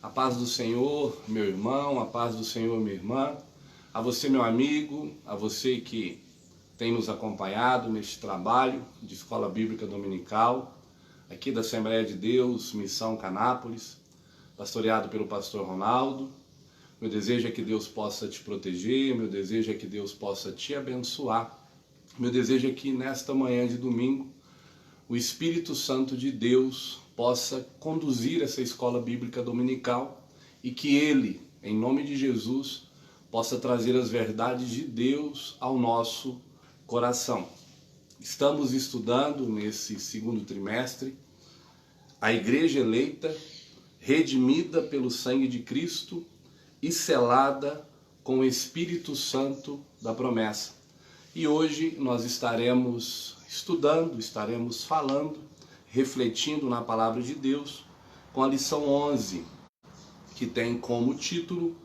A paz do Senhor, meu irmão, a paz do Senhor, minha irmã, a você, meu amigo, a você que tem nos acompanhado neste trabalho de Escola Bíblica Dominical, aqui da Assembleia de Deus, Missão Canápolis, pastoreado pelo pastor Ronaldo. Meu desejo é que Deus possa te proteger, meu desejo é que Deus possa te abençoar. Meu desejo é que nesta manhã de domingo, o Espírito Santo de Deus possa conduzir essa escola bíblica dominical e que Ele, em nome de Jesus, possa trazer as verdades de Deus ao nosso coração. Estamos estudando nesse segundo trimestre a Igreja eleita, redimida pelo sangue de Cristo e selada com o Espírito Santo da promessa. E hoje nós estaremos estudando, estaremos falando, refletindo na palavra de Deus com a lição 11, que tem como título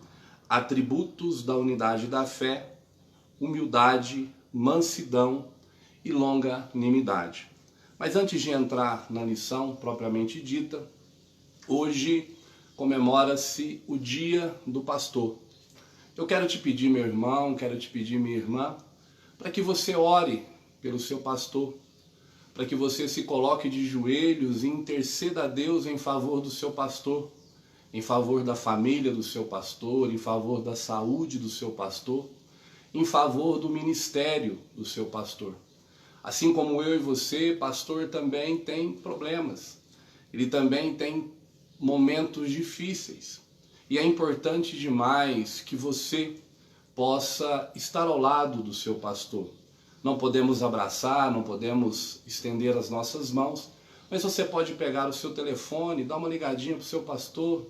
Atributos da unidade da fé, humildade, mansidão e longanimidade. Mas antes de entrar na lição propriamente dita, hoje comemora-se o Dia do Pastor. Eu quero te pedir, meu irmão, quero te pedir, minha irmã, para que você ore pelo seu pastor, para que você se coloque de joelhos e interceda a Deus em favor do seu pastor, em favor da família do seu pastor, em favor da saúde do seu pastor, em favor do ministério do seu pastor. Assim como eu e você, pastor também tem problemas, ele também tem momentos difíceis. E é importante demais que você possa estar ao lado do seu pastor. Não podemos abraçar, não podemos estender as nossas mãos, mas você pode pegar o seu telefone, dar uma ligadinha para o seu pastor,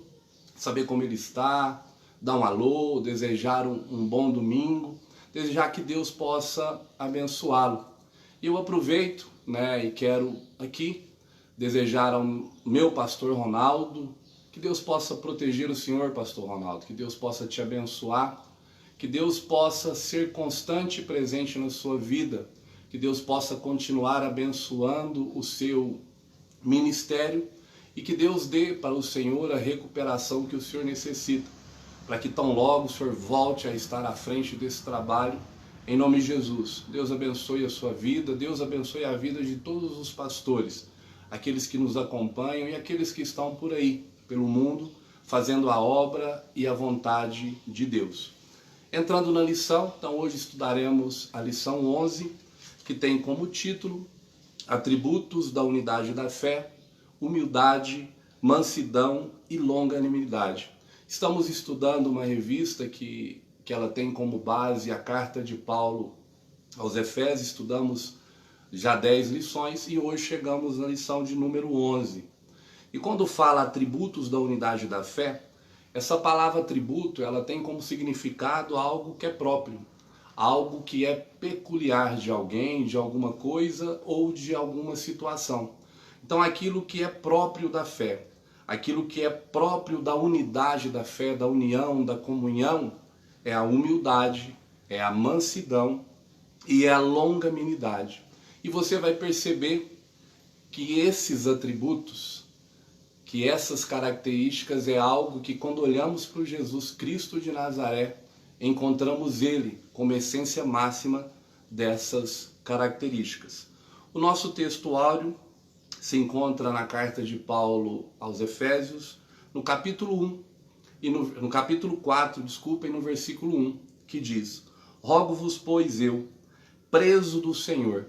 saber como ele está, dar um alô, desejar um bom domingo, desejar que Deus possa abençoá-lo. E eu aproveito, e quero aqui desejar ao meu pastor Ronaldo, que Deus possa proteger o senhor, pastor Ronaldo, que Deus possa te abençoar, que Deus possa ser constante e presente na sua vida, que Deus possa continuar abençoando o seu ministério e que Deus dê para o Senhor a recuperação que o Senhor necessita, para que tão logo o Senhor volte a estar à frente desse trabalho, em nome de Jesus. Deus abençoe a sua vida, Deus abençoe a vida de todos os pastores, aqueles que nos acompanham e aqueles que estão por aí, pelo mundo, fazendo a obra e a vontade de Deus. Entrando na lição, então hoje estudaremos a lição 11, que tem como título Atributos da unidade da fé, humildade, mansidão e longanimidade. Estamos estudando uma revista que ela tem como base a carta de Paulo aos Efésios, estudamos já 10 lições e hoje chegamos na lição de número 11. E quando fala atributos da unidade da fé, essa palavra atributo, ela tem como significado algo que é próprio, algo que é peculiar de alguém, de alguma coisa ou de alguma situação. Então aquilo que é próprio da fé, aquilo que é próprio da unidade da fé, da união, da comunhão, é a humildade, é a mansidão e é a longanimidade. E você vai perceber que esses atributos, que essas características é algo que quando olhamos para o Jesus Cristo de Nazaré, encontramos Ele como essência máxima dessas características. O nosso texto áureo se encontra na carta de Paulo aos Efésios, no capítulo 1, e no capítulo 4, e no versículo 1, que diz: Rogo-vos, pois eu, preso do Senhor,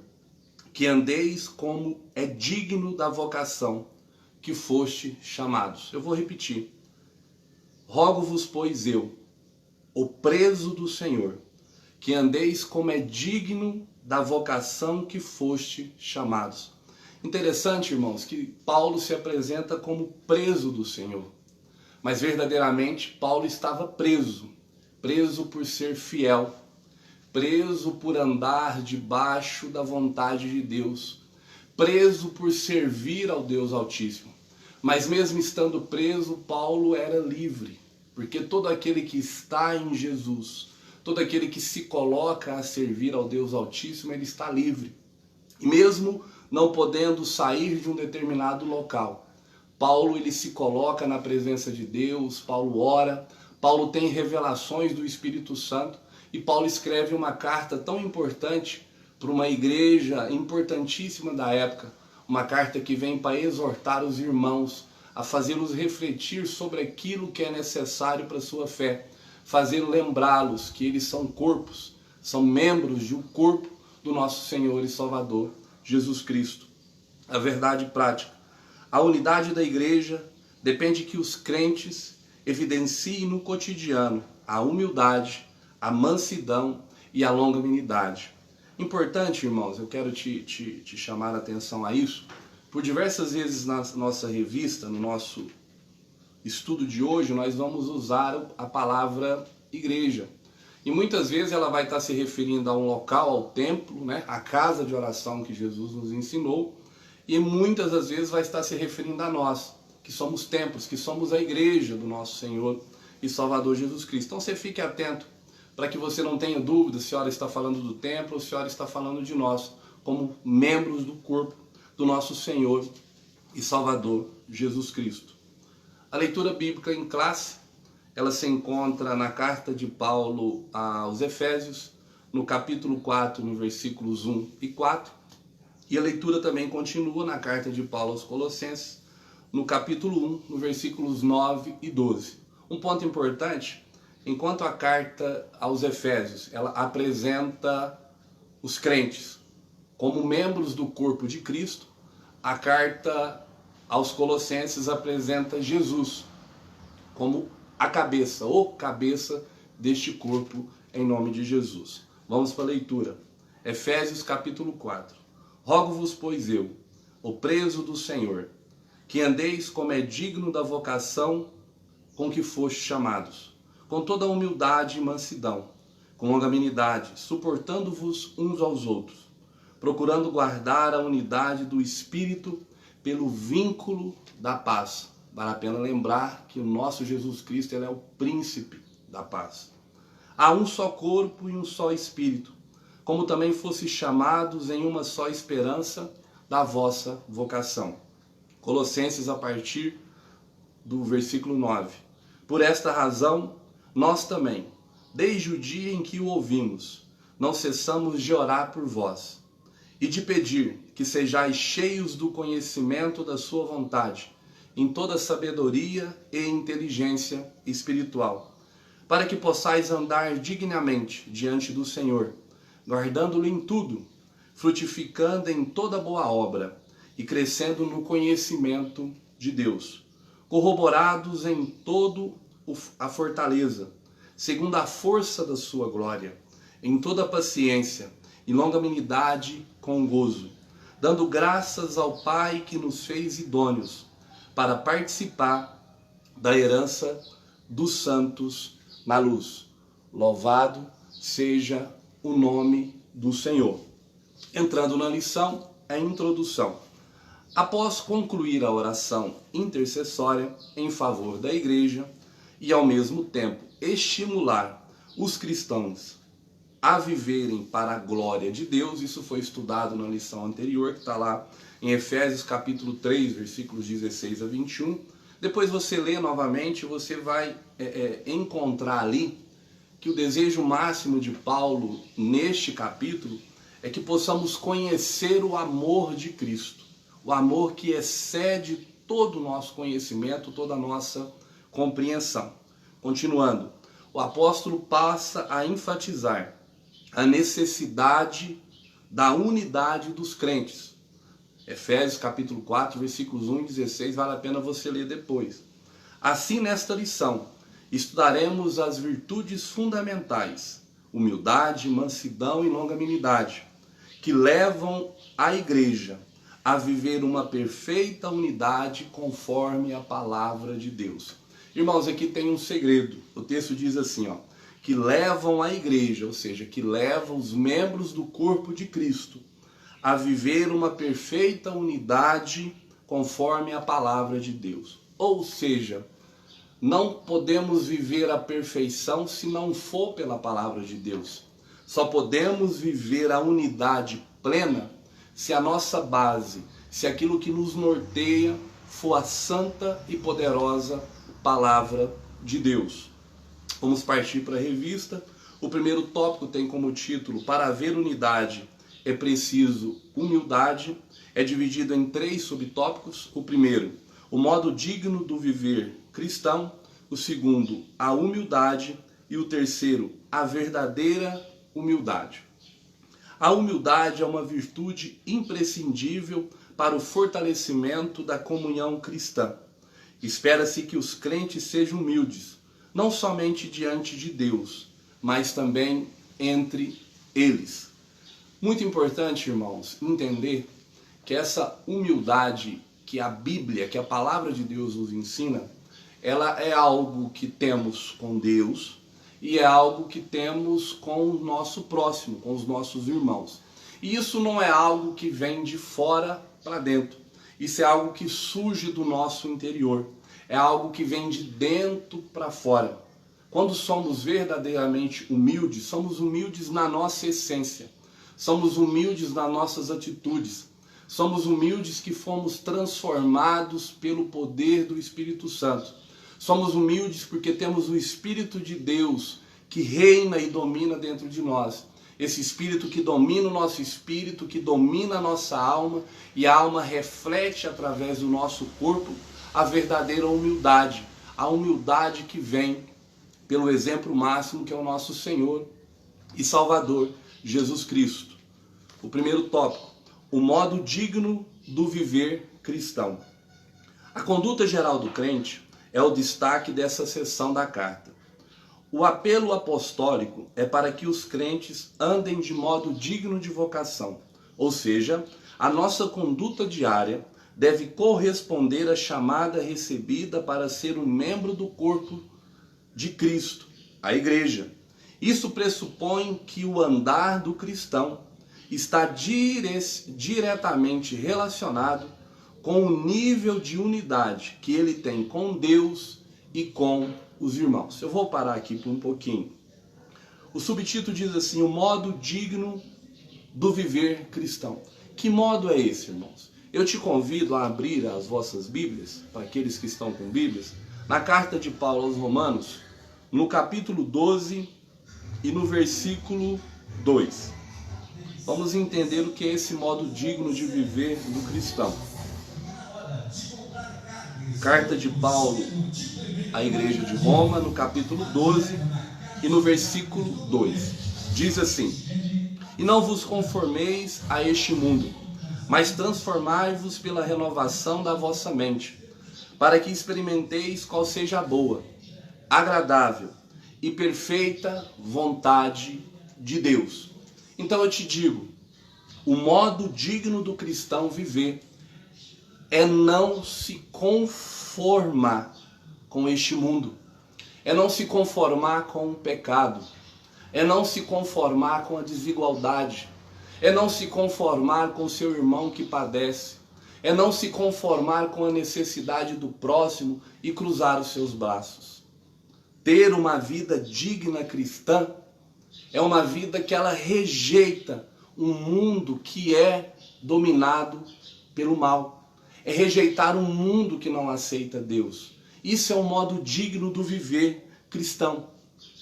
que andeis como é digno da vocação que foste chamados. Eu vou repetir. Rogo-vos, pois eu, o preso do Senhor, que andeis como é digno da vocação que foste chamados. Interessante, irmãos, que Paulo se apresenta como preso do Senhor. Mas verdadeiramente Paulo estava preso por ser fiel, preso por andar debaixo da vontade de Deus, preso por servir ao Deus Altíssimo. Mas mesmo estando preso, Paulo era livre, porque todo aquele que está em Jesus, todo aquele que se coloca a servir ao Deus Altíssimo, ele está livre. E mesmo não podendo sair de um determinado local, Paulo ele se coloca na presença de Deus, Paulo ora, Paulo tem revelações do Espírito Santo e Paulo escreve uma carta tão importante para uma igreja importantíssima da época, uma carta que vem para exortar os irmãos, a fazê-los refletir sobre aquilo que é necessário para a sua fé, fazer lembrá-los que eles são corpos, são membros de um corpo do nosso Senhor e Salvador, Jesus Cristo. A verdade prática. A unidade da igreja depende que os crentes evidenciem no cotidiano a humildade, a mansidão e a longanimidade. Importante, irmãos, eu quero te chamar a atenção a isso. Por diversas vezes na nossa revista, no nosso estudo de hoje, nós vamos usar a palavra igreja. E muitas vezes ela vai estar se referindo a um local, ao templo, né? A casa de oração que Jesus nos ensinou. E muitas das vezes vai estar se referindo a nós, que somos templos, que somos a igreja do nosso Senhor e Salvador Jesus Cristo. Então você fique atento para que você não tenha dúvida se a hora está falando do templo ou se a hora está falando de nós, como membros do corpo do nosso Senhor e Salvador Jesus Cristo. A leitura bíblica em classe, ela se encontra na carta de Paulo aos Efésios, no capítulo 4, no versículos 1 e 4. E a leitura também continua na carta de Paulo aos Colossenses, no capítulo 1, no versículos 9 e 12. Um ponto importante, enquanto a carta aos Efésios, ela apresenta os crentes como membros do corpo de Cristo, a carta aos Colossenses apresenta Jesus como a cabeça, ou cabeça deste corpo, em nome de Jesus. Vamos para a leitura. Efésios capítulo 4. Rogo-vos, pois eu, o preso do Senhor, que andeis como é digno da vocação com que fostes chamados, com toda a humildade e mansidão, com longanimidade, suportando-vos uns aos outros, procurando guardar a unidade do Espírito pelo vínculo da paz. Vale a pena lembrar que o nosso Jesus Cristo ele é o príncipe da paz. Há um só corpo e um só Espírito, como também fostes chamados em uma só esperança da vossa vocação. Colossenses, a partir do versículo 9. Por esta razão, nós também, desde o dia em que o ouvimos, não cessamos de orar por vós e de pedir que sejais cheios do conhecimento da sua vontade, em toda sabedoria e inteligência espiritual, para que possais andar dignamente diante do Senhor, guardando-lo em tudo, frutificando em toda boa obra e crescendo no conhecimento de Deus, corroborados em todo a fortaleza, segundo a força da sua glória, em toda paciência e longanimidade com gozo, dando graças ao Pai que nos fez idôneos para participar da herança dos santos na luz. Louvado seja o nome do Senhor. Entrando na lição, a introdução. Após concluir a oração intercessória em favor da igreja e ao mesmo tempo estimular os cristãos a viverem para a glória de Deus, isso foi estudado na lição anterior, que está lá em Efésios capítulo 3, versículos 16 a 21. Depois você lê novamente, você vai encontrar ali que o desejo máximo de Paulo neste capítulo é que possamos conhecer o amor de Cristo, o amor que excede todo o nosso conhecimento, toda a nossa compreensão. Continuando, o apóstolo passa a enfatizar a necessidade da unidade dos crentes. Efésios capítulo 4, versículos 1 e 16, vale a pena você ler depois. Assim, nesta lição, estudaremos as virtudes fundamentais, humildade, mansidão e longanimidade, que levam a igreja a viver uma perfeita unidade conforme a palavra de Deus. Irmãos, aqui tem um segredo. O texto diz assim, que levam a igreja, ou seja, que levam os membros do corpo de Cristo a viver uma perfeita unidade conforme a palavra de Deus. Ou seja, não podemos viver a perfeição se não for pela palavra de Deus. Só podemos viver a unidade plena se a nossa base, se aquilo que nos norteia for a santa e poderosa palavra de Deus. Vamos partir para a revista. O primeiro tópico tem como título: para haver unidade é preciso humildade. É dividido em 3 subtópicos. O primeiro, o modo digno do viver cristão. O segundo, a humildade. E o terceiro, a verdadeira humildade. A humildade é uma virtude imprescindível para o fortalecimento da comunhão cristã. Espera-se que os crentes sejam humildes, não somente diante de Deus, mas também entre eles. Muito importante, irmãos, entender que essa humildade que a Bíblia, que a palavra de Deus nos ensina, ela é algo que temos com Deus e é algo que temos com o nosso próximo, com os nossos irmãos. E isso não é algo que vem de fora para dentro. Isso é algo que surge do nosso interior. É algo que vem de dentro para fora. Quando somos verdadeiramente humildes, somos humildes na nossa essência. Somos humildes nas nossas atitudes. Somos humildes que fomos transformados pelo poder do Espírito Santo. Somos humildes porque temos o Espírito de Deus que reina e domina dentro de nós. Esse Espírito que domina o nosso espírito, que domina a nossa alma, e a alma reflete através do nosso corpo a verdadeira humildade. A humildade que vem pelo exemplo máximo que é o nosso Senhor e Salvador, Jesus Cristo. O primeiro tópico, o modo digno do viver cristão. A conduta geral do crente é o destaque dessa seção da carta. O apelo apostólico é para que os crentes andem de modo digno de vocação, ou seja, a nossa conduta diária deve corresponder à chamada recebida para ser um membro do corpo de Cristo, a igreja. Isso pressupõe que o andar do cristão está diretamente relacionado com o nível de unidade que ele tem com Deus e com os irmãos. Eu vou parar aqui por um pouquinho. O subtítulo diz assim: o modo digno do viver cristão. Que modo é esse, irmãos? Eu te convido a abrir as vossas Bíblias, para aqueles que estão com Bíblias, na carta de Paulo aos Romanos, no capítulo 12 e no versículo 2. Vamos entender o que é esse modo digno de viver do cristão. Carta de Paulo à igreja de Roma, no capítulo 12 e no versículo 2. Diz assim: e não vos conformeis a este mundo, mas transformai-vos pela renovação da vossa mente, para que experimenteis qual seja a boa, agradável e perfeita vontade de Deus. Então eu te digo, o modo digno do cristão viver é não se conformar com este mundo, é não se conformar com o pecado, é não se conformar com a desigualdade, é não se conformar com seu irmão que padece, é não se conformar com a necessidade do próximo e cruzar os seus braços. Ter uma vida digna cristã é uma vida que ela rejeita um mundo que é dominado pelo mal. É rejeitar um mundo que não aceita Deus. Isso é um modo digno do viver cristão.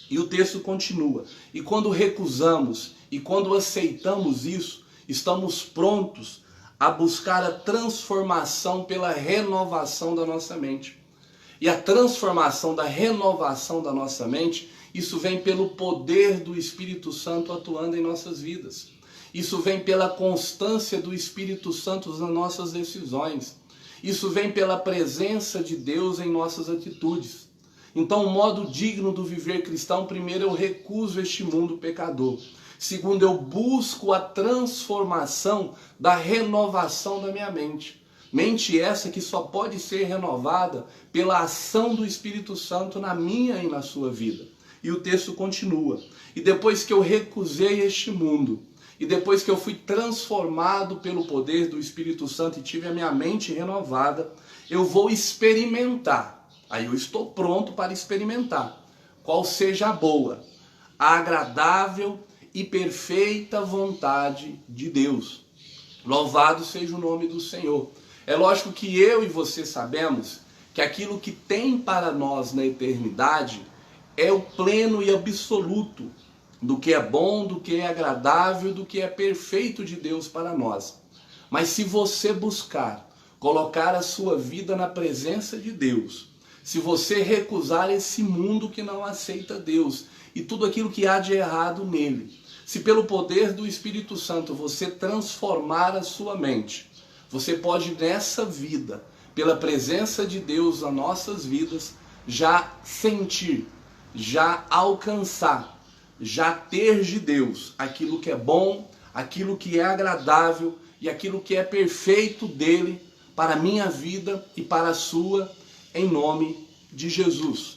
E o texto continua. E quando recusamos e quando aceitamos isso, estamos prontos a buscar a transformação pela renovação da nossa mente. E a transformação da renovação da nossa mente, isso vem pelo poder do Espírito Santo atuando em nossas vidas. Isso vem pela constância do Espírito Santo nas nossas decisões. Isso vem pela presença de Deus em nossas atitudes. Então, o modo digno do viver cristão, primeiro, eu recuso este mundo pecador. Segundo, eu busco a transformação da renovação da minha mente. Mente essa que só pode ser renovada pela ação do Espírito Santo na minha e na sua vida. E o texto continua. E depois que eu recusei este mundo, e depois que eu fui transformado pelo poder do Espírito Santo e tive a minha mente renovada, eu vou experimentar. Aí eu estou pronto para experimentar. Qual seja a boa, a agradável e perfeita vontade de Deus. Louvado seja o nome do Senhor. É lógico que eu e você sabemos que aquilo que tem para nós na eternidade é o pleno e absoluto do que é bom, do que é agradável, do que é perfeito de Deus para nós. Mas se você buscar colocar a sua vida na presença de Deus, se você recusar esse mundo que não aceita Deus e tudo aquilo que há de errado nele, se pelo poder do Espírito Santo você transformar a sua mente, você pode nessa vida, pela presença de Deus nas nossas vidas, já sentir, já alcançar, já ter de Deus aquilo que é bom, aquilo que é agradável e aquilo que é perfeito dele para a minha vida e para a sua, em nome de Jesus.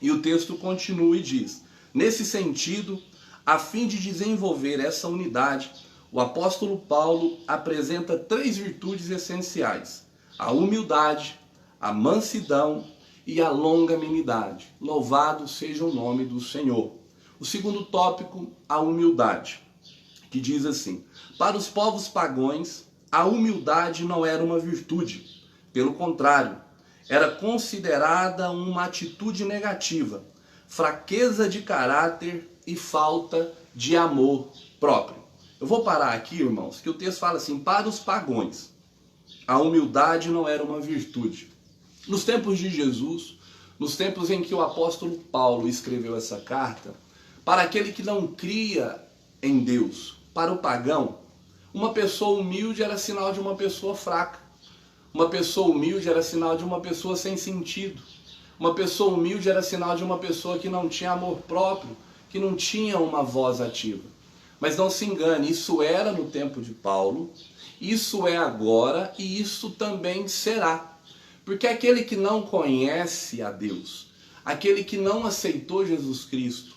E o texto continua e diz: nesse sentido, a fim de desenvolver essa unidade, o apóstolo Paulo apresenta 3 virtudes essenciais: a humildade, a mansidão e a longanimidade. Louvado seja o nome do Senhor. O segundo tópico, a humildade, que diz assim: para os povos pagãos, a humildade não era uma virtude. Pelo contrário, era considerada uma atitude negativa, fraqueza de caráter e falta de amor próprio. Eu vou parar aqui, irmãos, que o texto fala assim: para os pagãos, a humildade não era uma virtude. Nos tempos de Jesus, nos tempos em que o apóstolo Paulo escreveu essa carta, para aquele que não cria em Deus, para o pagão, uma pessoa humilde era sinal de uma pessoa fraca. Uma pessoa humilde era sinal de uma pessoa sem sentido. Uma pessoa humilde era sinal de uma pessoa que não tinha amor próprio, que não tinha uma voz ativa. Mas não se engane, isso era no tempo de Paulo, isso é agora e isso também será. Porque aquele que não conhece a Deus, aquele que não aceitou Jesus Cristo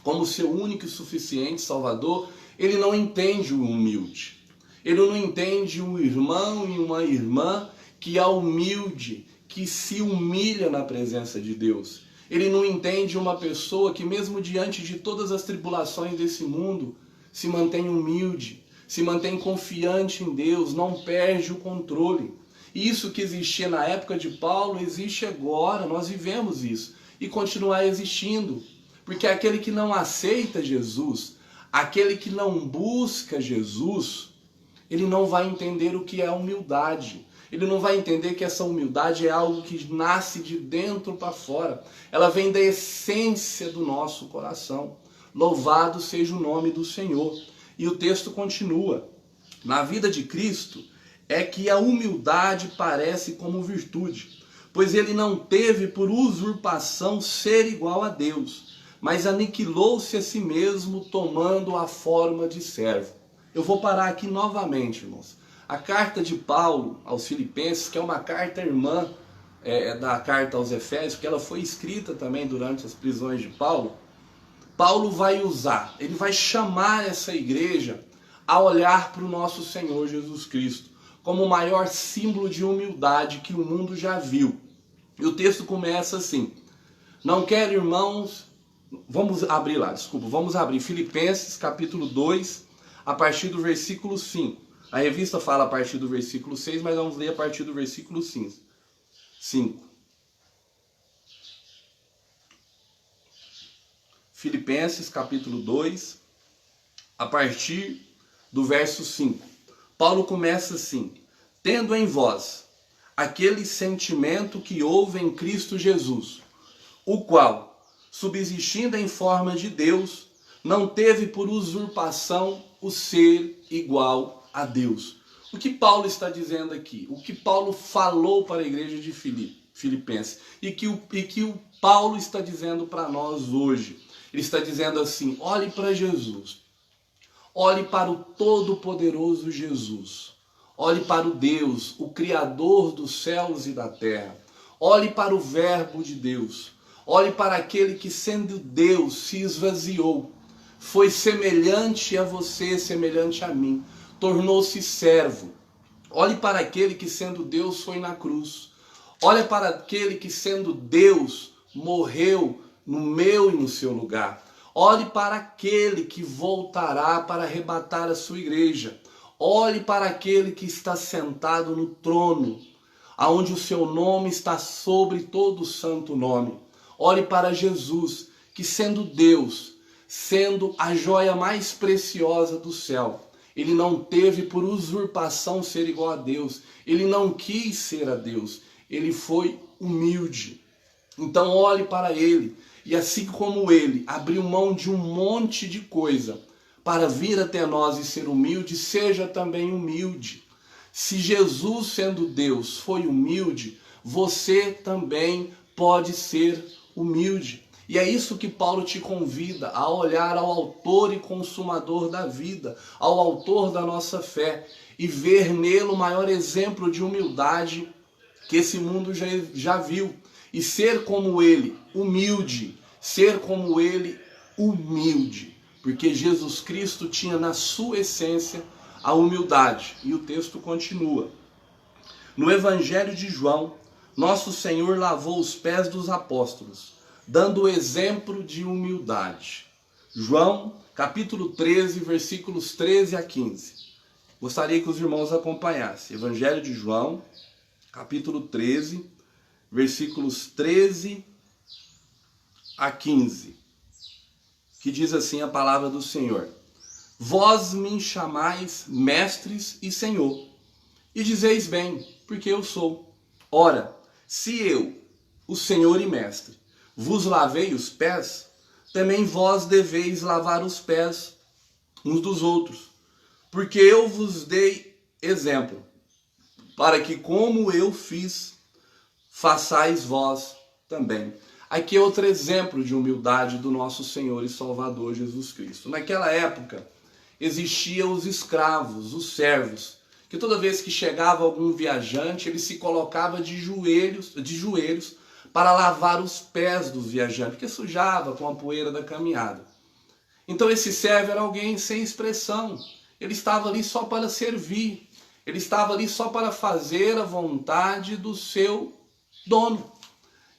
como seu único e suficiente Salvador, ele não entende o humilde. Ele não entende um irmão e uma irmã que é humilde, que se humilha na presença de Deus. Ele não entende uma pessoa que mesmo diante de todas as tribulações desse mundo, se mantém humilde, se mantém confiante em Deus, não perde o controle. Isso que existia na época de Paulo existe agora, nós vivemos isso e continuar existindo. Porque aquele que não aceita Jesus, aquele que não busca Jesus, ele não vai entender o que é humildade. Ele não vai entender que essa humildade é algo que nasce de dentro para fora. Ela vem da essência do nosso coração. Louvado seja o nome do Senhor. E o texto continua: na vida de Cristo é que a humildade parece como virtude, pois ele não teve por usurpação ser igual a Deus, mas aniquilou-se a si mesmo, tomando a forma de servo. Eu vou parar aqui novamente, irmãos. A carta de Paulo aos Filipenses, que é uma carta irmã da carta aos Efésios, porque ela foi escrita também durante as prisões de Paulo, Paulo vai usar, ele vai chamar essa igreja a olhar para o nosso Senhor Jesus Cristo como o maior símbolo de humildade que o mundo já viu. E o texto começa assim: não quero, irmãos, vamos abrir Filipenses capítulo 2, a partir do versículo 5. A revista fala a partir do versículo 6, mas vamos ler a partir do versículo 5. Filipenses capítulo 2, a partir do verso 5. Paulo começa assim: tendo em vós aquele sentimento que houve em Cristo Jesus, o qual, subsistindo em forma de Deus, não teve por usurpação o ser igual a Deus. O que Paulo está dizendo aqui? O que Paulo falou para a igreja de Filipenses e que o Paulo está dizendo para nós hoje. Ele está dizendo assim: olhe para Jesus, olhe para o todo-poderoso Jesus, olhe para o Deus, o Criador dos céus e da terra, olhe para o Verbo de Deus, olhe para aquele que, sendo Deus, se esvaziou, foi semelhante a você, semelhante a mim, tornou-se servo. Olhe para aquele que, sendo Deus, foi na cruz. Olhe para aquele que, sendo Deus, morreu no meu e no seu lugar. Olhe para aquele que voltará para arrebatar a sua igreja. Olhe para aquele que está sentado no trono, aonde o seu nome está sobre todo o santo nome. Olhe para Jesus, que sendo Deus, sendo a joia mais preciosa do céu, ele não teve por usurpação ser igual a Deus. Ele não quis ser a Deus. Ele foi humilde. Então olhe para ele. E assim como ele abriu mão de um monte de coisa para vir até nós e ser humilde, seja também humilde. Se Jesus, sendo Deus, foi humilde, você também pode ser humilde. E é isso que Paulo te convida, a olhar ao autor e consumador da vida, ao autor da nossa fé, e ver nele o maior exemplo de humildade que esse mundo já viu. E ser como ele, humilde, ser como ele, humilde. Porque Jesus Cristo tinha na sua essência a humildade. E o texto continua. No Evangelho de João, nosso Senhor lavou os pés dos apóstolos, dando o exemplo de humildade. João, capítulo 13, versículos 13 a 15. Gostaria que os irmãos acompanhassem. Evangelho de João, capítulo 13, versículos 13 a 15. Que diz assim a palavra do Senhor. Vós me chamais mestres e Senhor, e dizeis bem, porque eu sou. Ora, se eu, o Senhor e mestre, vos lavei os pés, também vós deveis lavar os pés uns dos outros, porque eu vos dei exemplo, para que como eu fiz, façais vós também. Aqui é outro exemplo de humildade do nosso Senhor e Salvador Jesus Cristo. Naquela época, existiam os escravos, os servos, que toda vez que chegava algum viajante, ele se colocava de joelhos para lavar os pés do viajante, porque sujava com a poeira da caminhada. Então esse servo era alguém sem expressão. Ele estava ali só para servir. Ele estava ali só para fazer a vontade do seu dono.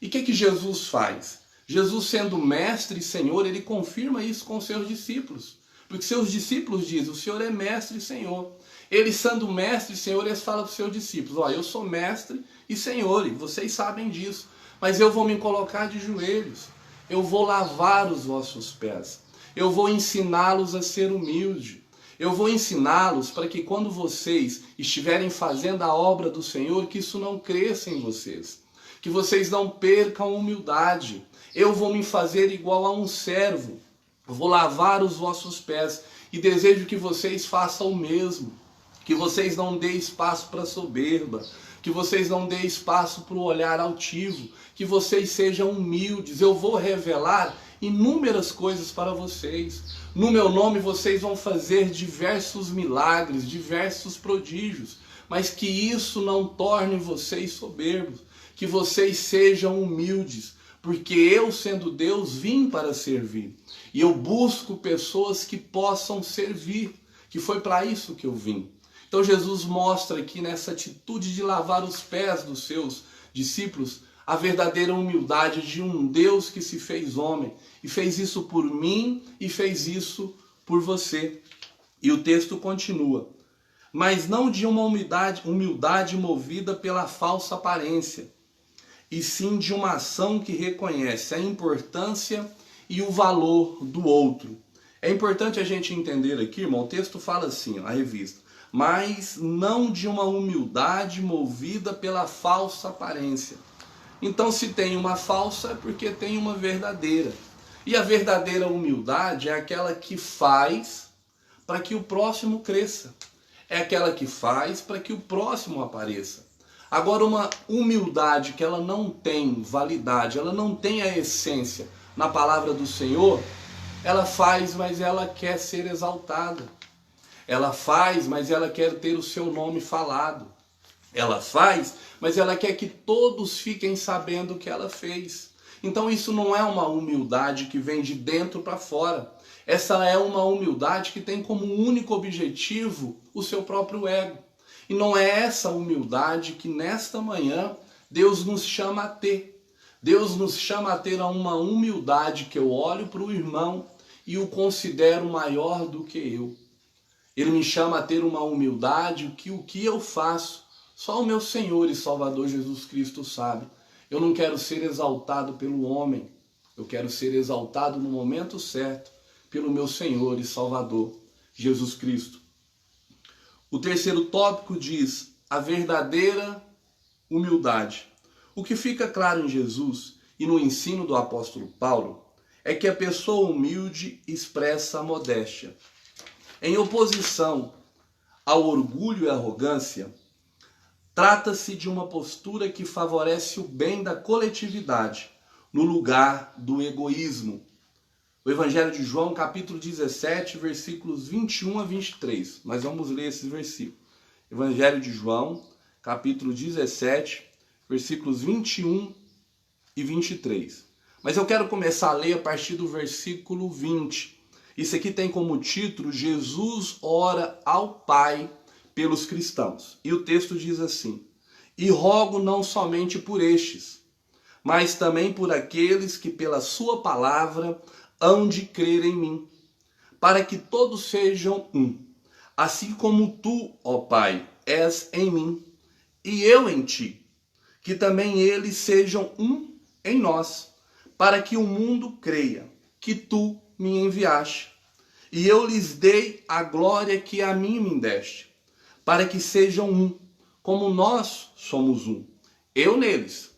E o que Jesus faz? Jesus, sendo mestre e Senhor, ele confirma isso com seus discípulos. Porque seus discípulos dizem, o Senhor é mestre e Senhor. Ele, sendo mestre e Senhor, ele fala para os seus discípulos, ó, eu sou mestre e Senhor, e vocês sabem disso. Mas eu vou me colocar de joelhos. Eu vou lavar os vossos pés. Eu vou ensiná-los a ser humilde. Eu vou ensiná-los para que quando vocês estiverem fazendo a obra do Senhor, que isso não cresça em vocês. Que vocês não percam a humildade. Eu vou me fazer igual a um servo. Eu vou lavar os vossos pés. E desejo que vocês façam o mesmo. Que vocês não deem espaço para soberba. Que vocês não deem espaço para o olhar altivo, que vocês sejam humildes. Eu vou revelar inúmeras coisas para vocês. No meu nome vocês vão fazer diversos milagres, diversos prodígios, mas que isso não torne vocês soberbos, que vocês sejam humildes, porque eu, sendo Deus, vim para servir. E eu busco pessoas que possam servir, que foi para isso que eu vim. Então Jesus mostra aqui nessa atitude de lavar os pés dos seus discípulos a verdadeira humildade de um Deus que se fez homem e fez isso por mim e fez isso por você. E o texto continua. Mas não de uma humildade movida pela falsa aparência, e sim de uma ação que reconhece a importância e o valor do outro. É importante a gente entender aqui, irmão, o texto fala assim, a revista. Mas não de uma humildade movida pela falsa aparência. Então, se tem uma falsa, é porque tem uma verdadeira. E a verdadeira humildade é aquela que faz para que o próximo cresça. É aquela que faz para que o próximo apareça. Agora, uma humildade que ela não tem validade, ela não tem a essência na palavra do Senhor, ela faz, mas ela quer ser exaltada. Ela faz, mas ela quer ter o seu nome falado. Ela faz, mas ela quer que todos fiquem sabendo o que ela fez. Então isso não é uma humildade que vem de dentro para fora. Essa é uma humildade que tem como único objetivo o seu próprio ego. E não é essa humildade que nesta manhã Deus nos chama a ter. Deus nos chama a ter uma humildade que eu olho para o irmão e o considero maior do que eu. Ele me chama a ter uma humildade que o que eu faço, só o meu Senhor e Salvador Jesus Cristo sabe. Eu não quero ser exaltado pelo homem, eu quero ser exaltado no momento certo pelo meu Senhor e Salvador Jesus Cristo. O terceiro tópico diz a verdadeira humildade. O que fica claro em Jesus e no ensino do apóstolo Paulo é que a pessoa humilde expressa a modéstia. Em oposição ao orgulho e arrogância, trata-se de uma postura que favorece o bem da coletividade, no lugar do egoísmo. O Evangelho de João, capítulo 17, versículos 21 a 23. Nós vamos ler esses versículos. Evangelho de João, capítulo 17, versículos 21 e 23. Mas eu quero começar a ler a partir do versículo 20. Isso aqui tem como título: Jesus ora ao Pai pelos cristãos. E o texto diz assim: E rogo não somente por estes, mas também por aqueles que pela sua palavra hão de crer em mim, para que todos sejam um, assim como tu, ó Pai, és em mim, e eu em ti, que também eles sejam um em nós, para que o mundo creia que tu me enviaste. E eu lhes dei a glória que a mim me deste, para que sejam um, como nós somos um, eu neles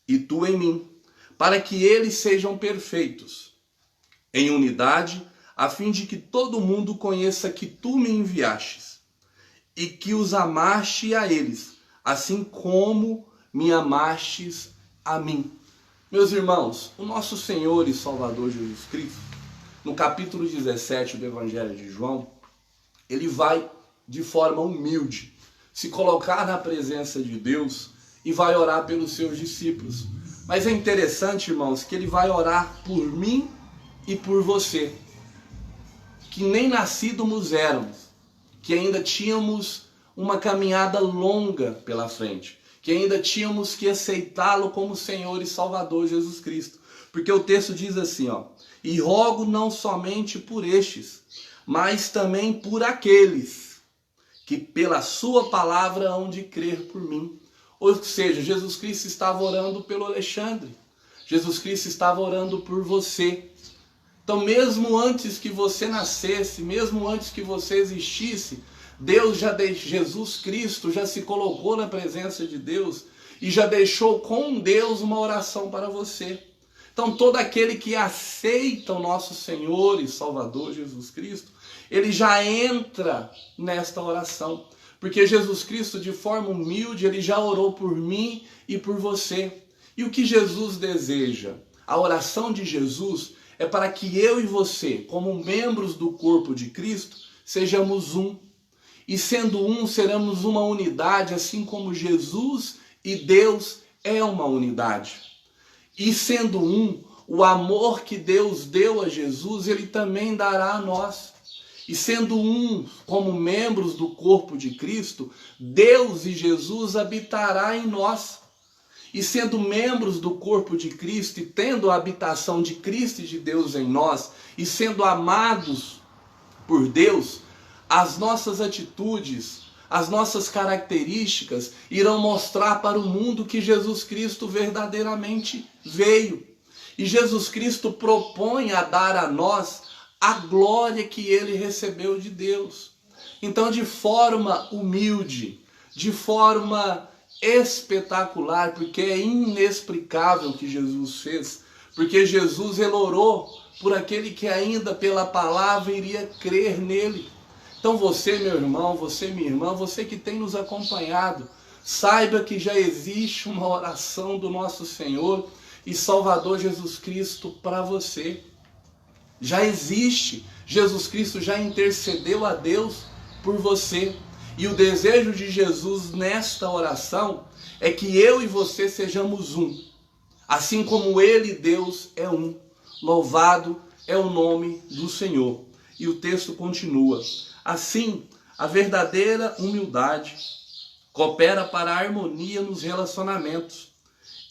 e tu em mim, para que eles sejam perfeitos, em unidade, a fim de que todo mundo conheça que tu me enviastes, e que os amaste a eles, assim como me amastes a mim. Meus irmãos, o nosso Senhor e Salvador Jesus Cristo, no capítulo 17 do Evangelho de João, ele vai de forma humilde se colocar na presença de Deus e vai orar pelos seus discípulos. Mas é interessante, irmãos, que ele vai orar por mim e por você, que nem nascidos éramos, que ainda tínhamos uma caminhada longa pela frente, que ainda tínhamos que aceitá-lo como Senhor e Salvador Jesus Cristo. Porque o texto diz assim, ó: E rogo não somente por estes, mas também por aqueles que pela sua palavra hão de crer por mim. Ou seja, Jesus Cristo estava orando pelo Alexandre, Jesus Cristo estava orando por você. Então, mesmo antes que você nascesse, mesmo antes que você existisse, Jesus Cristo já se colocou na presença de Deus e já deixou com Deus uma oração para você. Então, todo aquele que aceita o nosso Senhor e Salvador Jesus Cristo, ele já entra nesta oração. Porque Jesus Cristo, de forma humilde, ele já orou por mim e por você. E o que Jesus deseja? A oração de Jesus é para que eu e você, como membros do corpo de Cristo, sejamos um. E sendo um, seremos uma unidade, assim como Jesus e Deus é uma unidade. E sendo um, o amor que Deus deu a Jesus, ele também dará a nós. E sendo um, como membros do corpo de Cristo, Deus e Jesus habitará em nós. E sendo membros do corpo de Cristo e tendo a habitação de Cristo e de Deus em nós, e sendo amados por Deus, as nossas atitudes, as nossas características irão mostrar para o mundo que Jesus Cristo verdadeiramente veio. E Jesus Cristo propõe a dar a nós a glória que ele recebeu de Deus. Então, de forma humilde, de forma espetacular, porque é inexplicável o que Jesus fez, porque Jesus ele orou por aquele que ainda pela palavra iria crer nele. Então você, meu irmão, você, minha irmã, você que tem nos acompanhado, saiba que já existe uma oração do nosso Senhor e Salvador Jesus Cristo para você. Já existe, Jesus Cristo já intercedeu a Deus por você. E o desejo de Jesus nesta oração é que eu e você sejamos um, assim como ele, Deus, é um. Louvado é o nome do Senhor. E o texto continua: assim, a verdadeira humildade coopera para a harmonia nos relacionamentos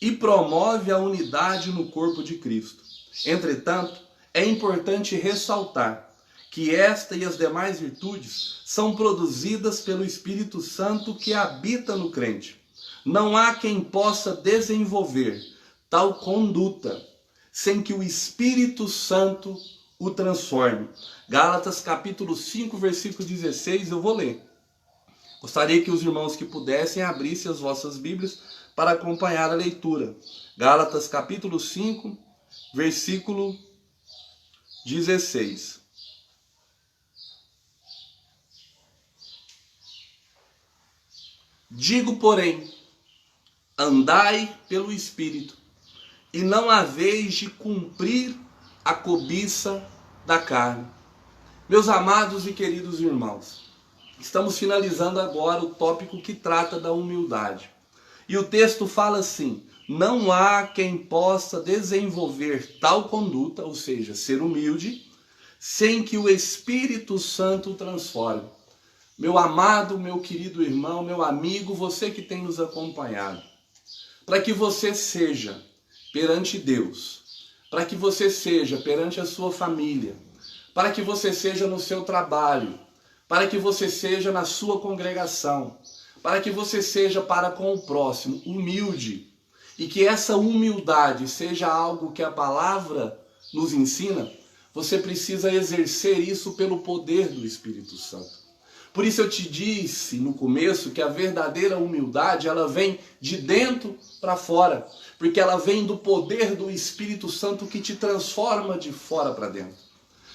e promove a unidade no corpo de Cristo. Entretanto, é importante ressaltar que esta e as demais virtudes são produzidas pelo Espírito Santo que habita no crente. Não há quem possa desenvolver tal conduta sem que o Espírito Santo o transforme. Gálatas capítulo 5, versículo 16, eu vou ler. Gostaria que os irmãos que pudessem abrissem as vossas Bíblias para acompanhar a leitura. Gálatas capítulo 5, versículo 16. Digo, porém, andai pelo Espírito, e não haveis de cumprir a cobiça da carne. Meus amados e queridos irmãos, estamos finalizando agora o tópico que trata da humildade. E o texto fala assim: não há quem possa desenvolver tal conduta, ou seja, ser humilde, sem que o Espírito Santo o transforme. Meu amado, meu querido irmão, meu amigo, você que tem nos acompanhado, para que você seja perante Deus, para que você seja perante a sua família, para que você seja no seu trabalho, para que você seja na sua congregação, para que você seja para com o próximo humilde, e que essa humildade seja algo que a palavra nos ensina, você precisa exercer isso pelo poder do Espírito Santo. Por isso eu te disse no começo que a verdadeira humildade, ela vem de dentro para fora, porque ela vem do poder do Espírito Santo que te transforma de fora para dentro.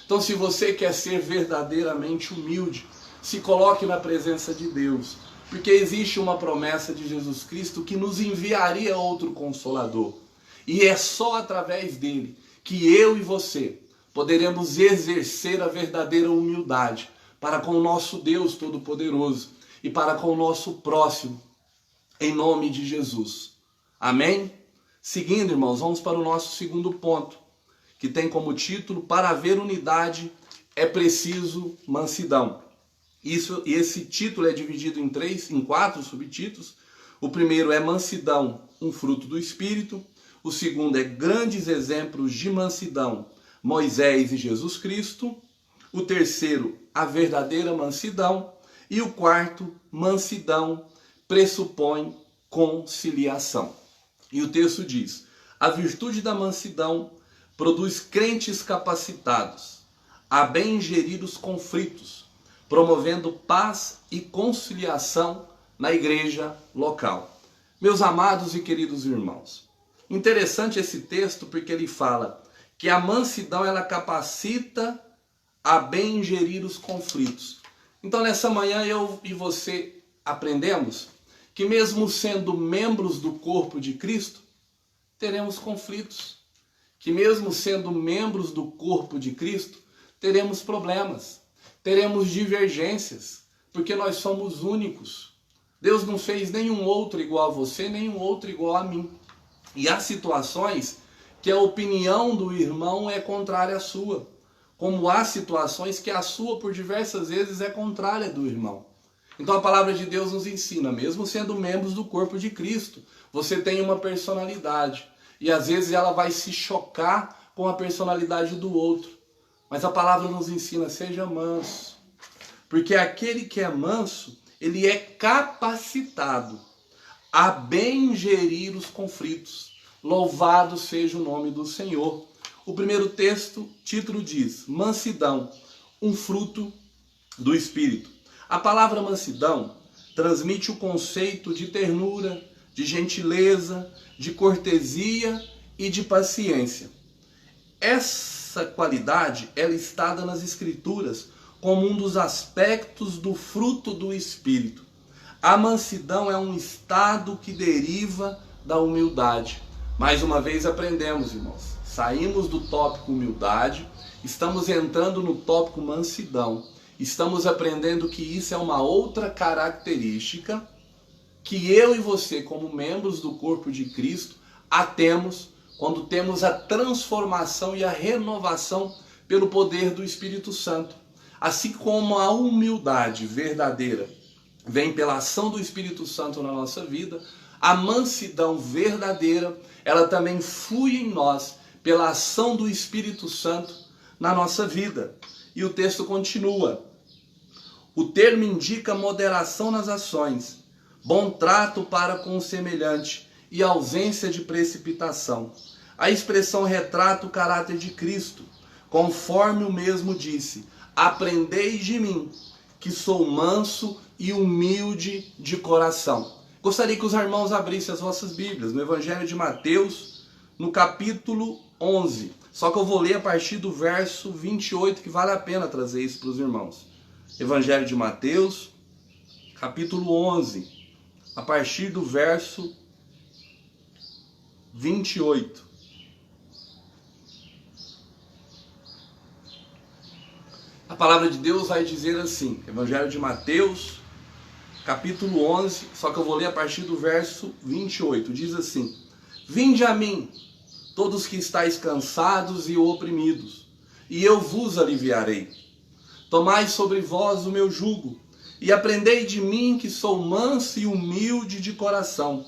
Então, se você quer ser verdadeiramente humilde, se coloque na presença de Deus, porque existe uma promessa de Jesus Cristo que nos enviaria outro Consolador, e é só através dele que eu e você poderemos exercer a verdadeira humildade para com o nosso Deus Todo-Poderoso e para com o nosso próximo, em nome de Jesus. Amém? Seguindo, irmãos, vamos para o nosso segundo ponto, que tem como título: para haver unidade é preciso mansidão. Esse título é dividido em 4 subtítulos. O primeiro é mansidão, um fruto do Espírito. O segundo é grandes exemplos de mansidão, Moisés e Jesus Cristo. O terceiro, a verdadeira mansidão. E o quarto, mansidão pressupõe conciliação. E o texto diz: a virtude da mansidão produz crentes capacitados a bem gerir os conflitos, promovendo paz e conciliação na igreja local. Meus amados e queridos irmãos, interessante esse texto porque ele fala que a mansidão ela capacita a bem gerir os conflitos. Então nessa manhã eu e você aprendemos que mesmo sendo membros do corpo de Cristo, teremos conflitos. Que mesmo sendo membros do corpo de Cristo, teremos problemas, teremos divergências, porque nós somos únicos. Deus não fez nenhum outro igual a você, nenhum outro igual a mim. E há situações que a opinião do irmão é contrária à sua, como há situações que a sua, por diversas vezes, é contrária do irmão. Então a palavra de Deus nos ensina, mesmo sendo membros do corpo de Cristo, você tem uma personalidade. E às vezes ela vai se chocar com a personalidade do outro. Mas a palavra nos ensina, seja manso. Porque aquele que é manso, ele é capacitado a bem gerir os conflitos. Louvado seja o nome do Senhor. O primeiro texto, título diz: mansidão, um fruto do Espírito. A palavra mansidão transmite o conceito de ternura, de gentileza, de cortesia e de paciência. Essa qualidade ela está dada nas Escrituras como um dos aspectos do fruto do Espírito. A mansidão é um estado que deriva da humildade. Mais uma vez aprendemos, irmãos. Saímos do tópico humildade, estamos entrando no tópico mansidão. Estamos aprendendo que isso é uma outra característica que eu e você, como membros do corpo de Cristo, a temos quando temos a transformação e a renovação pelo poder do Espírito Santo. Assim como a humildade verdadeira vem pela ação do Espírito Santo na nossa vida, a mansidão verdadeira, ela também flui em nós pela ação do Espírito Santo na nossa vida. E o texto continua. O termo indica moderação nas ações, bom trato para com o semelhante e ausência de precipitação. A expressão retrata o caráter de Cristo, conforme o mesmo disse: aprendei de mim, que sou manso e humilde de coração. Gostaria que os irmãos abrissem as vossas Bíblias no Evangelho de Mateus, no capítulo 11. Só que eu vou ler a partir do verso 28, que vale a pena trazer isso para os irmãos. Evangelho de Mateus, capítulo 11, a partir do verso 28. A palavra de Deus vai dizer assim, Evangelho de Mateus, capítulo 11, só que eu vou ler a partir do verso 28. Diz assim: vinde a mim, todos que estáis cansados e oprimidos, e eu vos aliviarei. Tomai sobre vós o meu jugo, e aprendei de mim, que sou manso e humilde de coração,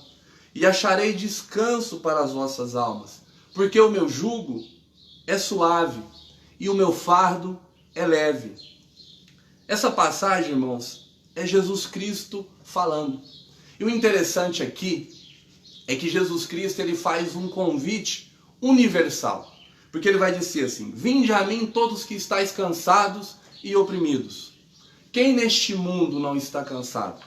e acharei descanso para as vossas almas, porque o meu jugo é suave, e o meu fardo é leve. Essa passagem, irmãos, é Jesus Cristo falando. E o interessante aqui é que Jesus Cristo ele faz um convite universal. Porque ele vai dizer assim: vinde a mim todos que estáis cansados e oprimidos. Quem neste mundo não está cansado?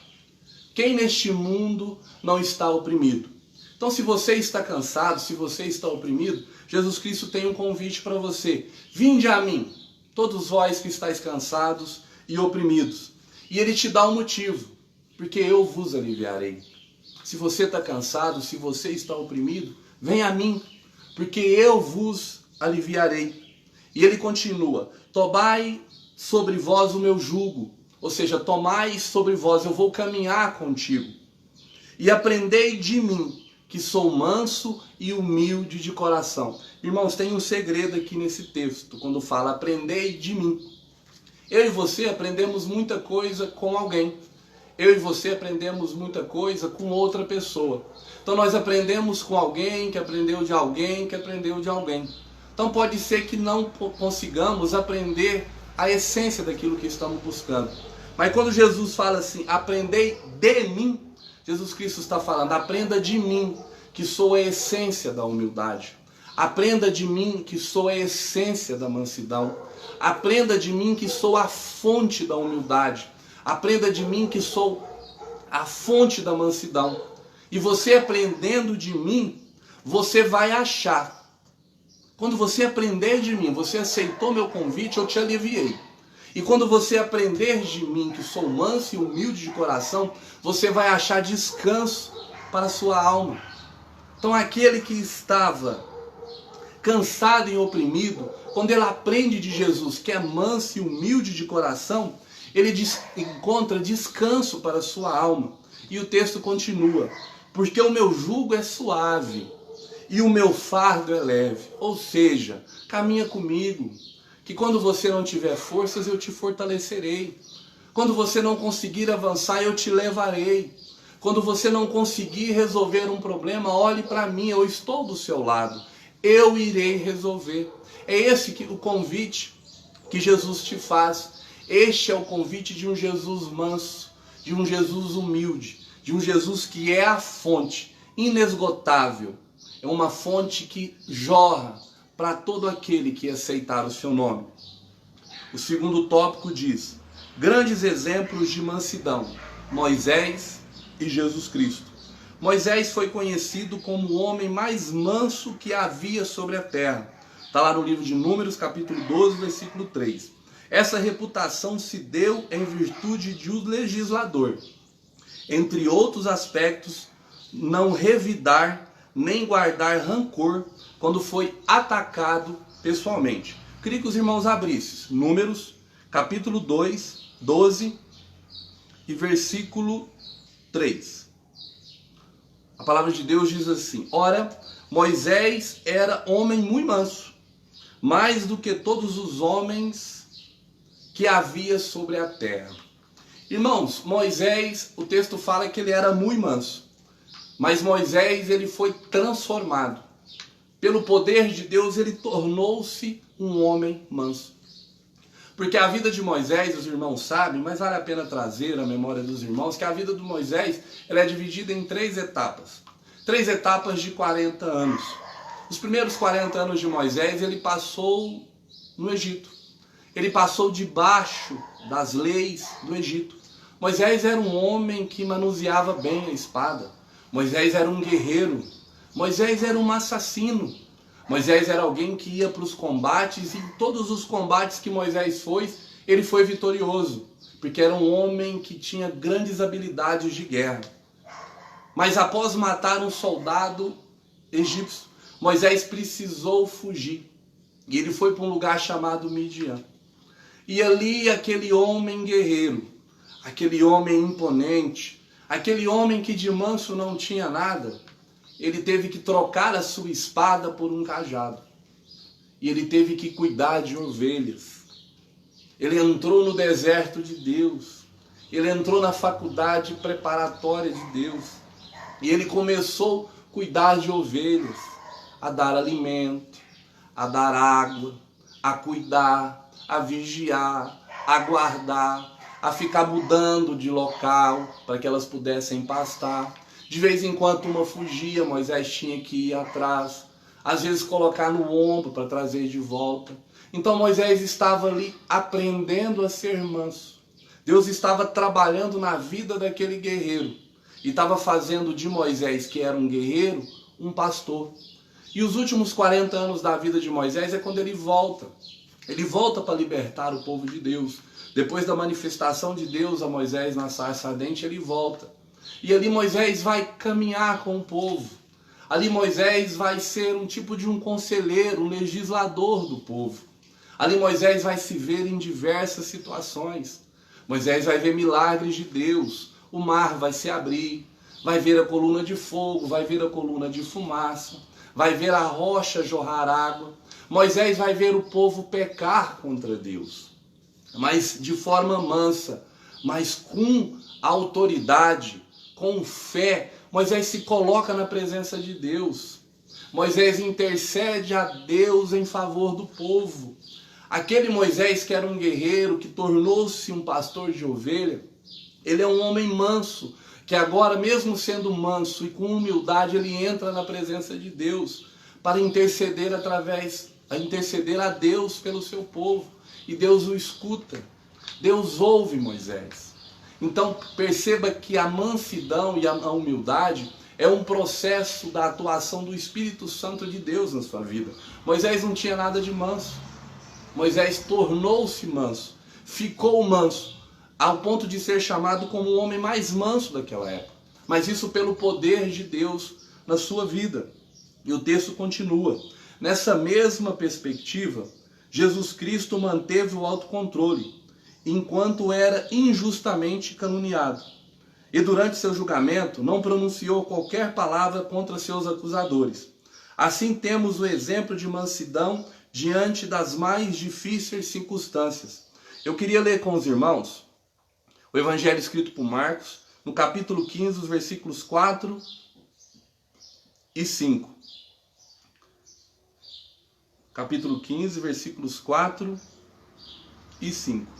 Quem neste mundo não está oprimido? Então, se você está cansado, se você está oprimido, Jesus Cristo tem um convite para você. Vinde a mim, todos vós que estáis cansados e oprimidos. E ele te dá um motivo, porque eu vos aliviarei. Se você está cansado, se você está oprimido, vem a mim, porque eu vos aliviarei. E ele continua: tomai sobre vós o meu jugo, ou seja, tomai sobre vós, eu vou caminhar contigo. E aprendei de mim, que sou manso e humilde de coração. Irmãos, tem um segredo aqui nesse texto, quando fala aprendei de mim. Eu e você aprendemos muita coisa com alguém. Eu e você aprendemos muita coisa com outra pessoa. Então nós aprendemos com alguém, que aprendeu de alguém, que aprendeu de alguém. Então pode ser que não consigamos aprender a essência daquilo que estamos buscando. Mas quando Jesus fala assim, aprendei de mim, Jesus Cristo está falando, aprenda de mim, que sou a essência da humildade. Aprenda de mim, que sou a essência da mansidão. Aprenda de mim, que sou a fonte da humildade. Aprenda de mim, que sou a fonte da mansidão. E você aprendendo de mim, você vai achar. Quando você aprender de mim, você aceitou meu convite, eu te aliviei. E quando você aprender de mim, que sou manso e humilde de coração, você vai achar descanso para a sua alma. Então aquele que estava cansado e oprimido, quando ele aprende de Jesus, que é manso e humilde de coração, ele encontra descanso para a sua alma. E o texto continua: porque o meu jugo é suave e o meu fardo é leve. Ou seja, caminha comigo, que quando você não tiver forças, eu te fortalecerei. Quando você não conseguir avançar, eu te levarei. Quando você não conseguir resolver um problema, olhe para mim, eu estou do seu lado. Eu irei resolver. É esse o convite que Jesus te faz. Este é o convite de um Jesus manso, de um Jesus humilde, de um Jesus que é a fonte inesgotável. É uma fonte que jorra para todo aquele que aceitar o seu nome. O segundo tópico diz: grandes exemplos de mansidão, Moisés e Jesus Cristo. Moisés foi conhecido como o homem mais manso que havia sobre a terra. Está lá no livro de Números, capítulo 12, versículo 3. Essa reputação se deu em virtude de um legislador, entre outros aspectos, não revidar nem guardar rancor quando foi atacado pessoalmente. Queria que os irmãos abrissem Números, capítulo 2, 12 e versículo 3. A palavra de Deus diz assim: ora, Moisés era homem muito manso, mais do que todos os homens que havia sobre a terra. Irmãos, Moisés, o texto fala que ele era muito manso. Mas Moisés, ele foi transformado. Pelo poder de Deus, ele tornou-se um homem manso. Porque a vida de Moisés, os irmãos sabem, mas vale a pena trazer à memória dos irmãos, que a vida de Moisés ela é dividida em 3 etapas. 3 etapas de 40 anos. Os primeiros 40 anos de Moisés, ele passou no Egito. Ele passou debaixo das leis do Egito. Moisés era um homem que manuseava bem a espada. Moisés era um guerreiro. Moisés era um assassino. Moisés era alguém que ia para os combates e em todos os combates que Moisés foi, ele foi vitorioso. Porque era um homem que tinha grandes habilidades de guerra. Mas após matar um soldado egípcio, Moisés precisou fugir. E ele foi para um lugar chamado Midian. E ali aquele homem guerreiro, aquele homem imponente, aquele homem que de manso não tinha nada, ele teve que trocar a sua espada por um cajado. E ele teve que cuidar de ovelhas. Ele entrou no deserto de Deus. Ele entrou na faculdade preparatória de Deus. E ele começou a cuidar de ovelhas, a dar alimento, a dar água, a cuidar, a vigiar, a guardar, a ficar mudando de local para que elas pudessem pastar. De vez em quando uma fugia, Moisés tinha que ir atrás, às vezes colocar no ombro para trazer de volta. Então Moisés estava ali aprendendo a ser manso. Deus estava trabalhando na vida daquele guerreiro e estava fazendo de Moisés, que era um guerreiro, um pastor. E os últimos 40 anos da vida de Moisés é quando ele volta. Ele volta para libertar o povo de Deus. Depois da manifestação de Deus a Moisés na sarça ardente, ele volta. E ali Moisés vai caminhar com o povo. Ali Moisés vai ser um tipo de um conselheiro, um legislador do povo. Ali Moisés vai se ver em diversas situações. Moisés vai ver milagres de Deus. O mar vai se abrir. Vai ver a coluna de fogo, vai ver a coluna de fumaça. Vai ver a rocha jorrar água. Moisés vai ver o povo pecar contra Deus. Mas de forma mansa, mas com autoridade, com fé. Moisés se coloca na presença de Deus. Moisés intercede a Deus em favor do povo. Aquele Moisés que era um guerreiro, que tornou-se um pastor de ovelha, ele é um homem manso, que agora, mesmo sendo manso e com humildade, ele entra na presença de Deus para interceder a Deus pelo seu povo. E Deus o escuta. Deus ouve Moisés. Então perceba que a mansidão e a humildade é um processo da atuação do Espírito Santo de Deus na sua vida. Moisés não tinha nada de manso. Moisés tornou-se manso, ficou manso, ao ponto de ser chamado como o homem mais manso daquela época. Mas isso pelo poder de Deus na sua vida. E o texto continua. Nessa mesma perspectiva, Jesus Cristo manteve o autocontrole, enquanto era injustamente caluniado. E durante seu julgamento não pronunciou qualquer palavra contra seus acusadores. Assim temos o exemplo de mansidão diante das mais difíceis circunstâncias. Eu queria ler com os irmãos o Evangelho escrito por Marcos, no capítulo 15, os versículos 4 e 5. Capítulo 15, versículos 4 e 5.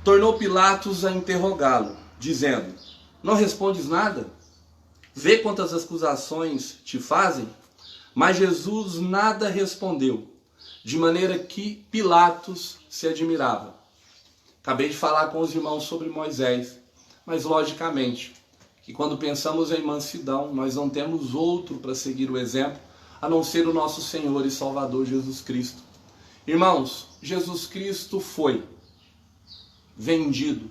Tornou Pilatos a interrogá-lo, dizendo: não respondes nada? Vê quantas acusações te fazem? Mas Jesus nada respondeu, de maneira que Pilatos se admirava. Acabei de falar com os irmãos sobre Moisés, mas logicamente que quando pensamos em mansidão, nós não temos outro para seguir o exemplo, a não ser o nosso Senhor e Salvador Jesus Cristo. Irmãos, Jesus Cristo foi vendido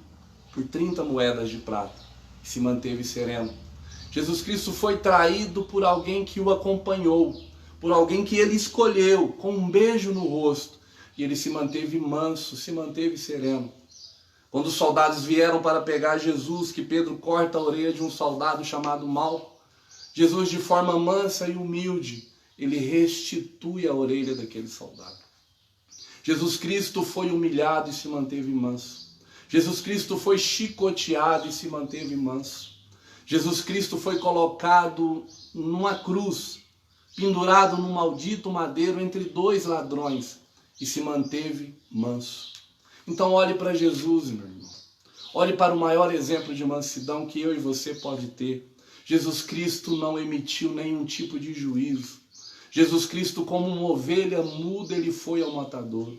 por 30 moedas de prata e se manteve sereno. Jesus Cristo foi traído por alguém que o acompanhou, por alguém que ele escolheu, com um beijo no rosto, e ele se manteve manso, se manteve sereno. Quando os soldados vieram para pegar Jesus, que Pedro corta a orelha de um soldado chamado Malco, Jesus, de forma mansa e humilde, ele restitui a orelha daquele soldado. Jesus Cristo foi humilhado e se manteve manso. Jesus Cristo foi chicoteado e se manteve manso. Jesus Cristo foi colocado numa cruz, pendurado num maldito madeiro entre 2 ladrões, e se manteve manso. Então olhe para Jesus, meu irmão. Olhe para o maior exemplo de mansidão que eu e você pode ter. Jesus Cristo não emitiu nenhum tipo de juízo. Jesus Cristo, como uma ovelha muda, ele foi ao matador.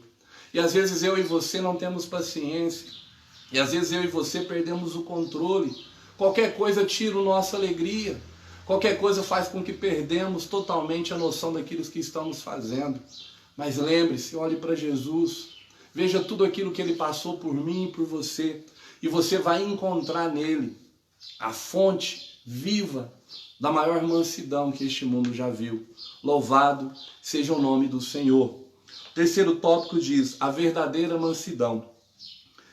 E às vezes eu e você não temos paciência. E às vezes eu e você perdemos o controle. Qualquer coisa tira a nossa alegria. Qualquer coisa faz com que perdemos totalmente a noção daquilo que estamos fazendo. Mas lembre-se, olhe para Jesus. Veja tudo aquilo que ele passou por mim e por você. E você vai encontrar nele a fonte viva da maior mansidão que este mundo já viu. Louvado seja o nome do Senhor. O terceiro tópico diz, a verdadeira mansidão.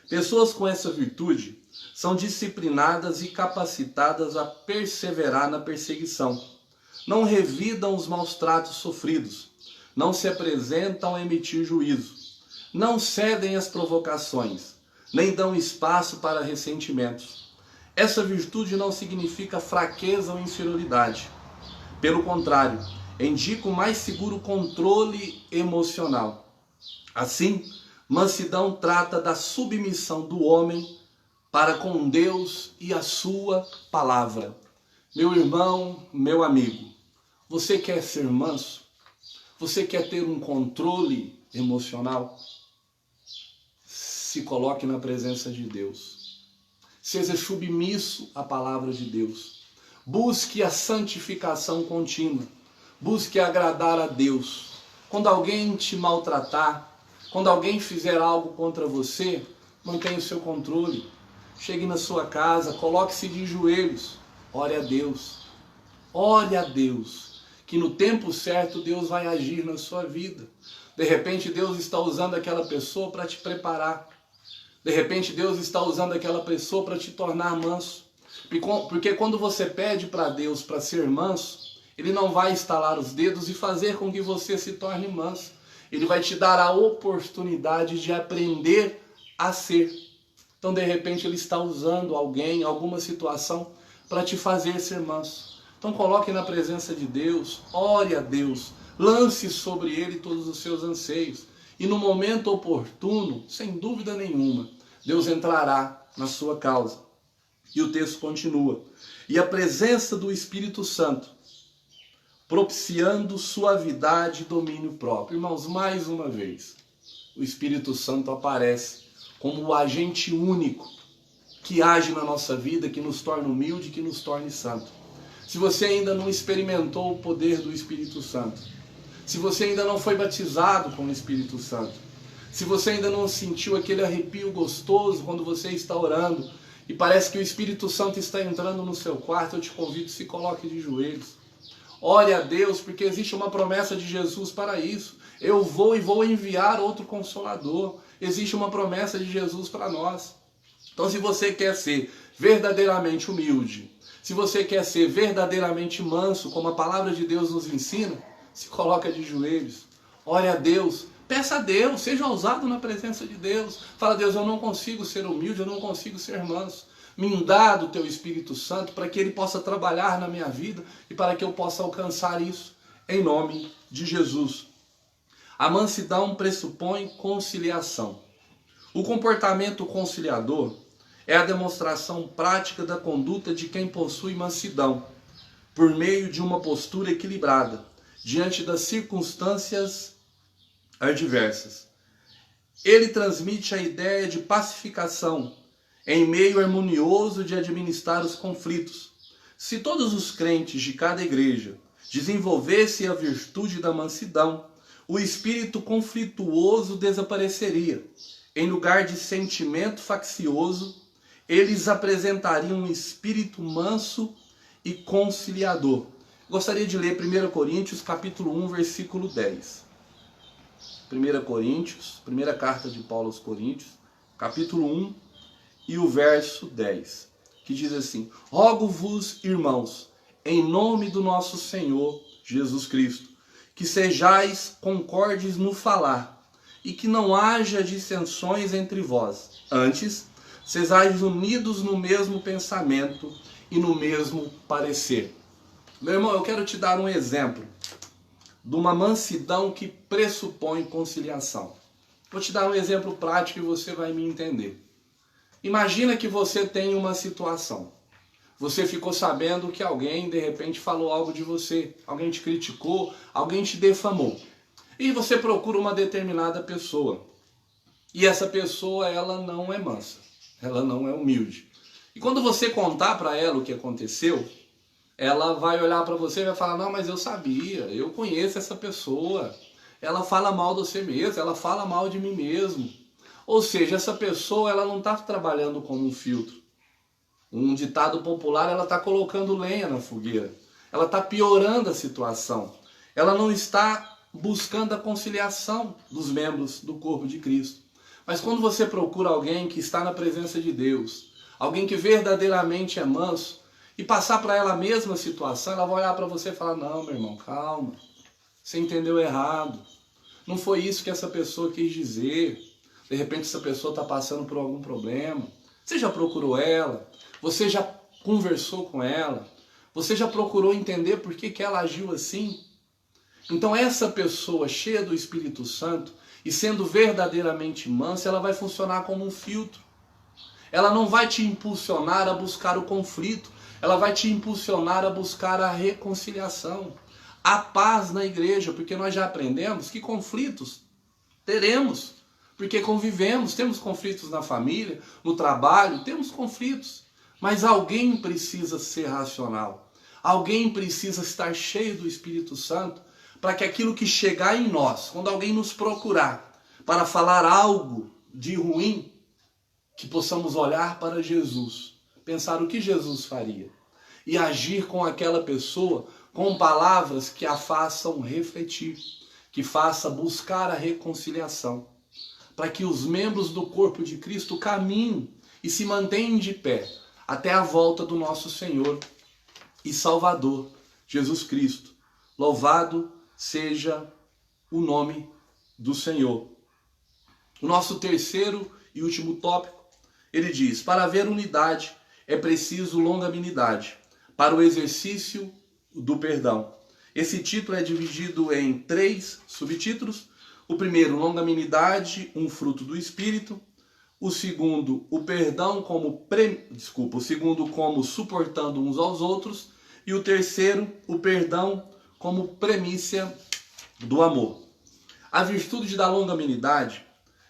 Pessoas com essa virtude são disciplinadas e capacitadas a perseverar na perseguição. Não revidam os maus tratos sofridos. Não se apresentam a emitir juízo. Não cedem às provocações, nem dão espaço para ressentimentos. Essa virtude não significa fraqueza ou inferioridade. Pelo contrário, indica o mais seguro controle emocional. Assim, mansidão trata da submissão do homem para com Deus e a sua palavra. Meu irmão, meu amigo, você quer ser manso? Você quer ter um controle emocional? Se coloque na presença de Deus. Seja submisso à palavra de Deus. Busque a santificação contínua. Busque agradar a Deus. Quando alguém te maltratar, quando alguém fizer algo contra você, mantenha o seu controle. Chegue na sua casa, coloque-se de joelhos. Ore a Deus. Ore a Deus. Que no tempo certo Deus vai agir na sua vida. De repente Deus está usando aquela pessoa para te preparar. De repente Deus está usando aquela pessoa para te tornar manso. Porque quando você pede para Deus para ser manso, Ele não vai estalar os dedos e fazer com que você se torne manso. Ele vai te dar a oportunidade de aprender a ser. Então de repente Ele está usando alguém, alguma situação para te fazer ser manso. Então coloque na presença de Deus, ore a Deus, lance sobre Ele todos os seus anseios. E no momento oportuno, sem dúvida nenhuma, Deus entrará na sua causa. E o texto continua. E a presença do Espírito Santo, propiciando suavidade e domínio próprio. Irmãos, mais uma vez, o Espírito Santo aparece como o agente único que age na nossa vida, que nos torna humilde, que nos torne santo. Se você ainda não experimentou o poder do Espírito Santo, se você ainda não foi batizado com o Espírito Santo, se você ainda não sentiu aquele arrepio gostoso quando você está orando e parece que o Espírito Santo está entrando no seu quarto, eu te convido, se coloque de joelhos. Ore a Deus, porque existe uma promessa de Jesus para isso. Eu vou e vou enviar outro Consolador. Existe uma promessa de Jesus para nós. Então se você quer ser verdadeiramente humilde, se você quer ser verdadeiramente manso, como a palavra de Deus nos ensina, se coloca de joelhos, ore a Deus, peça a Deus, seja ousado na presença de Deus. Fala, Deus, eu não consigo ser humilde, eu não consigo ser manso. Me dá do teu Espírito Santo para que ele possa trabalhar na minha vida e para que eu possa alcançar isso em nome de Jesus. A mansidão pressupõe conciliação. O comportamento conciliador é a demonstração prática da conduta de quem possui mansidão, por meio de uma postura equilibrada, diante das circunstâncias adversas. Ele transmite a ideia de pacificação, em meio harmonioso de administrar os conflitos. Se todos os crentes de cada igreja desenvolvessem a virtude da mansidão, o espírito conflituoso desapareceria. Em lugar de sentimento faccioso, eles apresentariam um espírito manso e conciliador. Gostaria de ler 1 Coríntios, capítulo 1, versículo 10. 1 Coríntios, primeira carta de Paulo aos Coríntios, capítulo 1 e o verso 10, que diz assim: rogo-vos, irmãos, em nome do nosso Senhor Jesus Cristo, que sejais concordes no falar, e que não haja dissensões entre vós. Antes, sejais unidos no mesmo pensamento e no mesmo parecer. Meu irmão, eu quero te dar um exemplo de uma mansidão que pressupõe conciliação. Vou te dar um exemplo prático e você vai me entender. Imagina que você tem uma situação. Você ficou sabendo que alguém, de repente, falou algo de você. Alguém te criticou, alguém te defamou. E você procura uma determinada pessoa. E essa pessoa, ela não é mansa. Ela não é humilde. E quando você contar para ela o que aconteceu, ela vai olhar para você e vai falar, não, mas eu sabia, eu conheço essa pessoa. Ela fala mal de você mesmo, ela fala mal de mim mesmo. Ou seja, essa pessoa, ela não está trabalhando como um filtro. Um ditado popular, ela está colocando lenha na fogueira. Ela está piorando a situação. Ela não está buscando a conciliação dos membros do corpo de Cristo. Mas quando você procura alguém que está na presença de Deus, alguém que verdadeiramente é manso, e passar para ela a mesma situação, ela vai olhar para você e falar, não, meu irmão, calma, você entendeu errado. Não foi isso que essa pessoa quis dizer. De repente essa pessoa está passando por algum problema. Você já procurou ela? Você já conversou com ela? Você já procurou entender por que ela agiu assim? Então essa pessoa cheia do Espírito Santo e sendo verdadeiramente mansa, ela vai funcionar como um filtro. Ela não vai te impulsionar a buscar o conflito. Ela vai te impulsionar a buscar a reconciliação. A paz na igreja, porque nós já aprendemos que conflitos teremos. Porque convivemos, temos conflitos na família, no trabalho, temos conflitos. Mas alguém precisa ser racional. Alguém precisa estar cheio do Espírito Santo para que aquilo que chegar em nós, quando alguém nos procurar para falar algo de ruim, que possamos olhar para Jesus, pensar o que Jesus faria e agir com aquela pessoa com palavras que a façam refletir, que faça buscar a reconciliação, para que os membros do corpo de Cristo caminhem e se mantenham de pé até a volta do nosso Senhor e Salvador, Jesus Cristo. Louvado seja o nome do Senhor. O nosso terceiro e último tópico, ele diz, para haver unidade é preciso longanimidade, para o exercício do perdão. Esse título é dividido em 3 subtítulos. O primeiro, longanimidade, um fruto do Espírito. O segundo, o perdão como o segundo, como suportando uns aos outros. E o terceiro, o perdão como premissa do amor. A virtude da longanimidade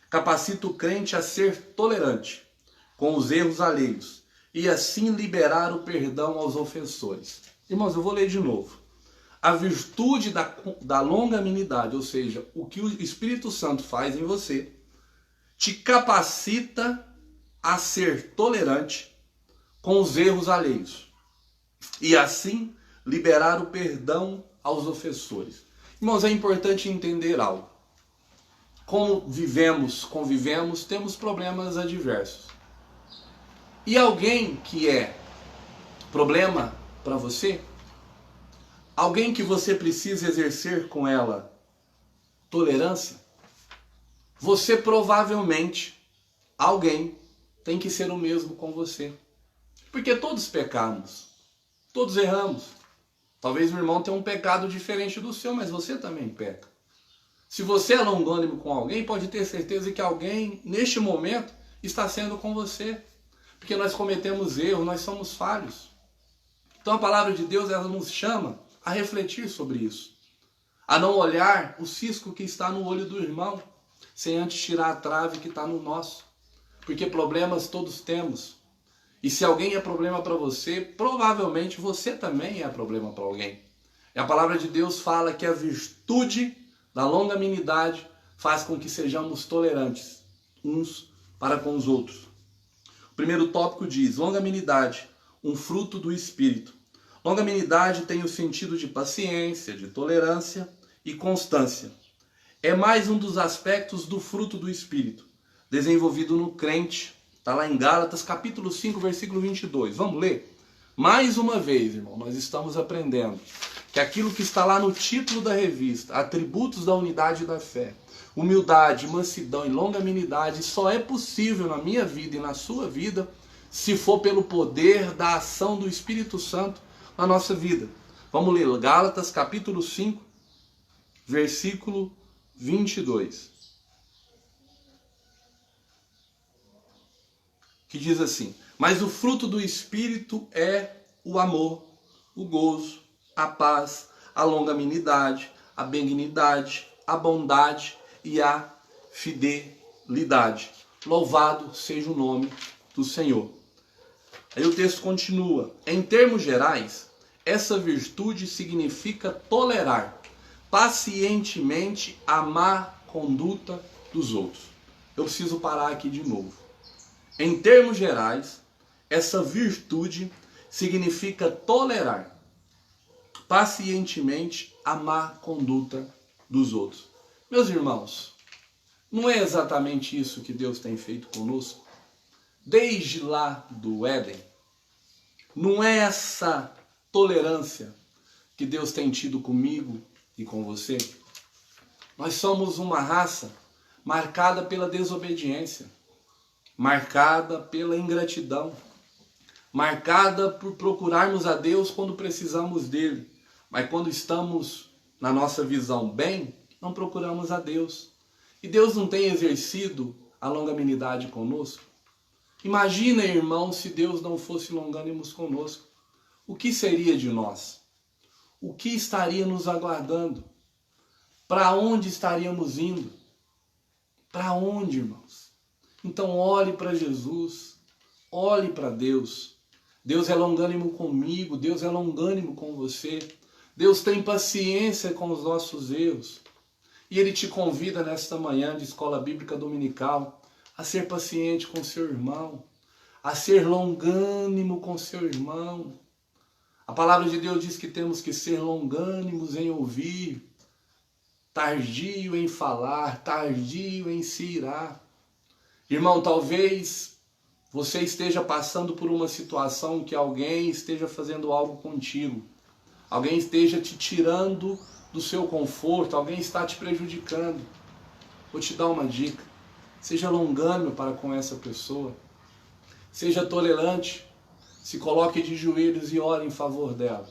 capacita o crente a ser tolerante com os erros alheios e assim liberar o perdão aos ofensores. Irmãos, eu vou ler de novo. A virtude da longanimidade, ou seja, o que o Espírito Santo faz em você, te capacita a ser tolerante com os erros alheios e assim liberar o perdão aos ofensores. Irmãos, é importante entender algo. Como convivemos, temos problemas adversos. E alguém que é problema para você, alguém que você precisa exercer com ela tolerância, você provavelmente, alguém tem que ser o mesmo com você. Porque todos pecamos, todos erramos. Talvez o irmão tenha um pecado diferente do seu, mas você também peca. Se você é longânimo com alguém, pode ter certeza que alguém, neste momento, está sendo com você. Porque nós cometemos erros, nós somos falhos. Então a palavra de Deus, ela nos chama a refletir sobre isso. A não olhar o cisco que está no olho do irmão, sem antes tirar a trave que está no nosso. Porque problemas todos temos. E se alguém é problema para você, provavelmente você também é problema para alguém. E a palavra de Deus fala que a virtude da longanimidade faz com que sejamos tolerantes uns para com os outros. O primeiro tópico diz, longanimidade, um fruto do Espírito. Longanimidade tem o sentido de paciência, de tolerância e constância. É mais um dos aspectos do fruto do Espírito, desenvolvido no crente. Está lá em Gálatas, capítulo 5, versículo 22. Vamos ler? Mais uma vez, irmão, nós estamos aprendendo que aquilo que está lá no título da revista, atributos da unidade da fé, humildade, mansidão e longanimidade, só é possível na minha vida e na sua vida se for pelo poder da ação do Espírito Santo na nossa vida. Vamos ler Gálatas, capítulo 5, versículo 22. Que diz assim: mas o fruto do Espírito é o amor, o gozo, a paz, a longanimidade, a benignidade, a bondade e a fidelidade. Louvado seja o nome do Senhor. Aí o texto continua: em termos gerais, essa virtude significa tolerar pacientemente a má conduta dos outros. Eu preciso parar aqui de novo. Em termos gerais, essa virtude significa tolerar pacientemente a má conduta dos outros. Meus irmãos, não é exatamente isso que Deus tem feito conosco? Desde lá do Éden, não é essa tolerância que Deus tem tido comigo e com você? Nós somos uma raça marcada pela desobediência, marcada pela ingratidão, marcada por procurarmos a Deus quando precisamos dele, mas quando estamos na nossa visão bem, não procuramos a Deus. E Deus não tem exercido a longanimidade conosco? Imagina, irmão, se Deus não fosse longânimo conosco. O que seria de nós? O que estaria nos aguardando? Para onde estaríamos indo? Para onde, irmãos? Então olhe para Jesus, olhe para Deus. Deus é longânimo comigo, Deus é longânimo com você. Deus tem paciência com os nossos erros. E Ele te convida nesta manhã de escola bíblica dominical a ser paciente com seu irmão, a ser longânimo com seu irmão. A palavra de Deus diz que temos que ser longânimos em ouvir, tardio em falar, tardio em se irar. Irmão, talvez você esteja passando por uma situação que alguém esteja fazendo algo contigo. Alguém esteja te tirando do seu conforto, alguém está te prejudicando. Vou te dar uma dica: seja longânimo para com essa pessoa. Seja tolerante, se coloque de joelhos e ore em favor dela.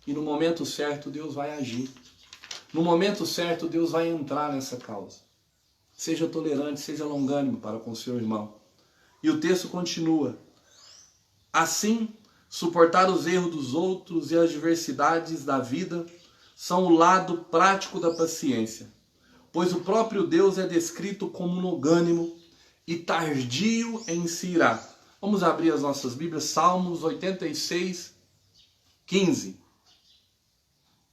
E no momento certo Deus vai agir. No momento certo Deus vai entrar nessa causa. Seja tolerante, seja longânimo para com seu irmão. E o texto continua: assim, suportar os erros dos outros e as adversidades da vida são o lado prático da paciência, pois o próprio Deus é descrito como longânimo e tardio em se irar. Vamos abrir as nossas Bíblias, Salmos 86, 15.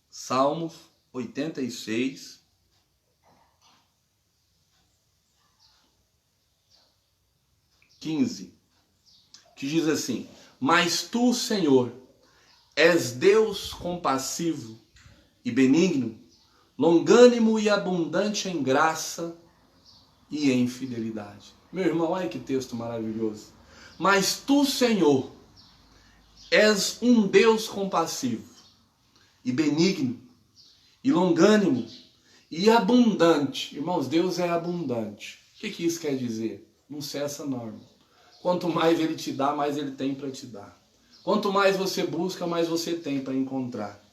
Salmos 86, 15, que diz assim: mas tu, Senhor, és Deus compassivo e benigno, longânimo e abundante em graça e em fidelidade. Meu irmão, olha que texto maravilhoso. Mas tu, Senhor, és um Deus compassivo e benigno e longânimo e abundante. Irmãos, Deus é abundante. O que isso quer dizer? Não cessa não, irmão. Quanto mais Ele te dá, mais Ele tem para te dar. Quanto mais você busca, mais você tem para encontrar.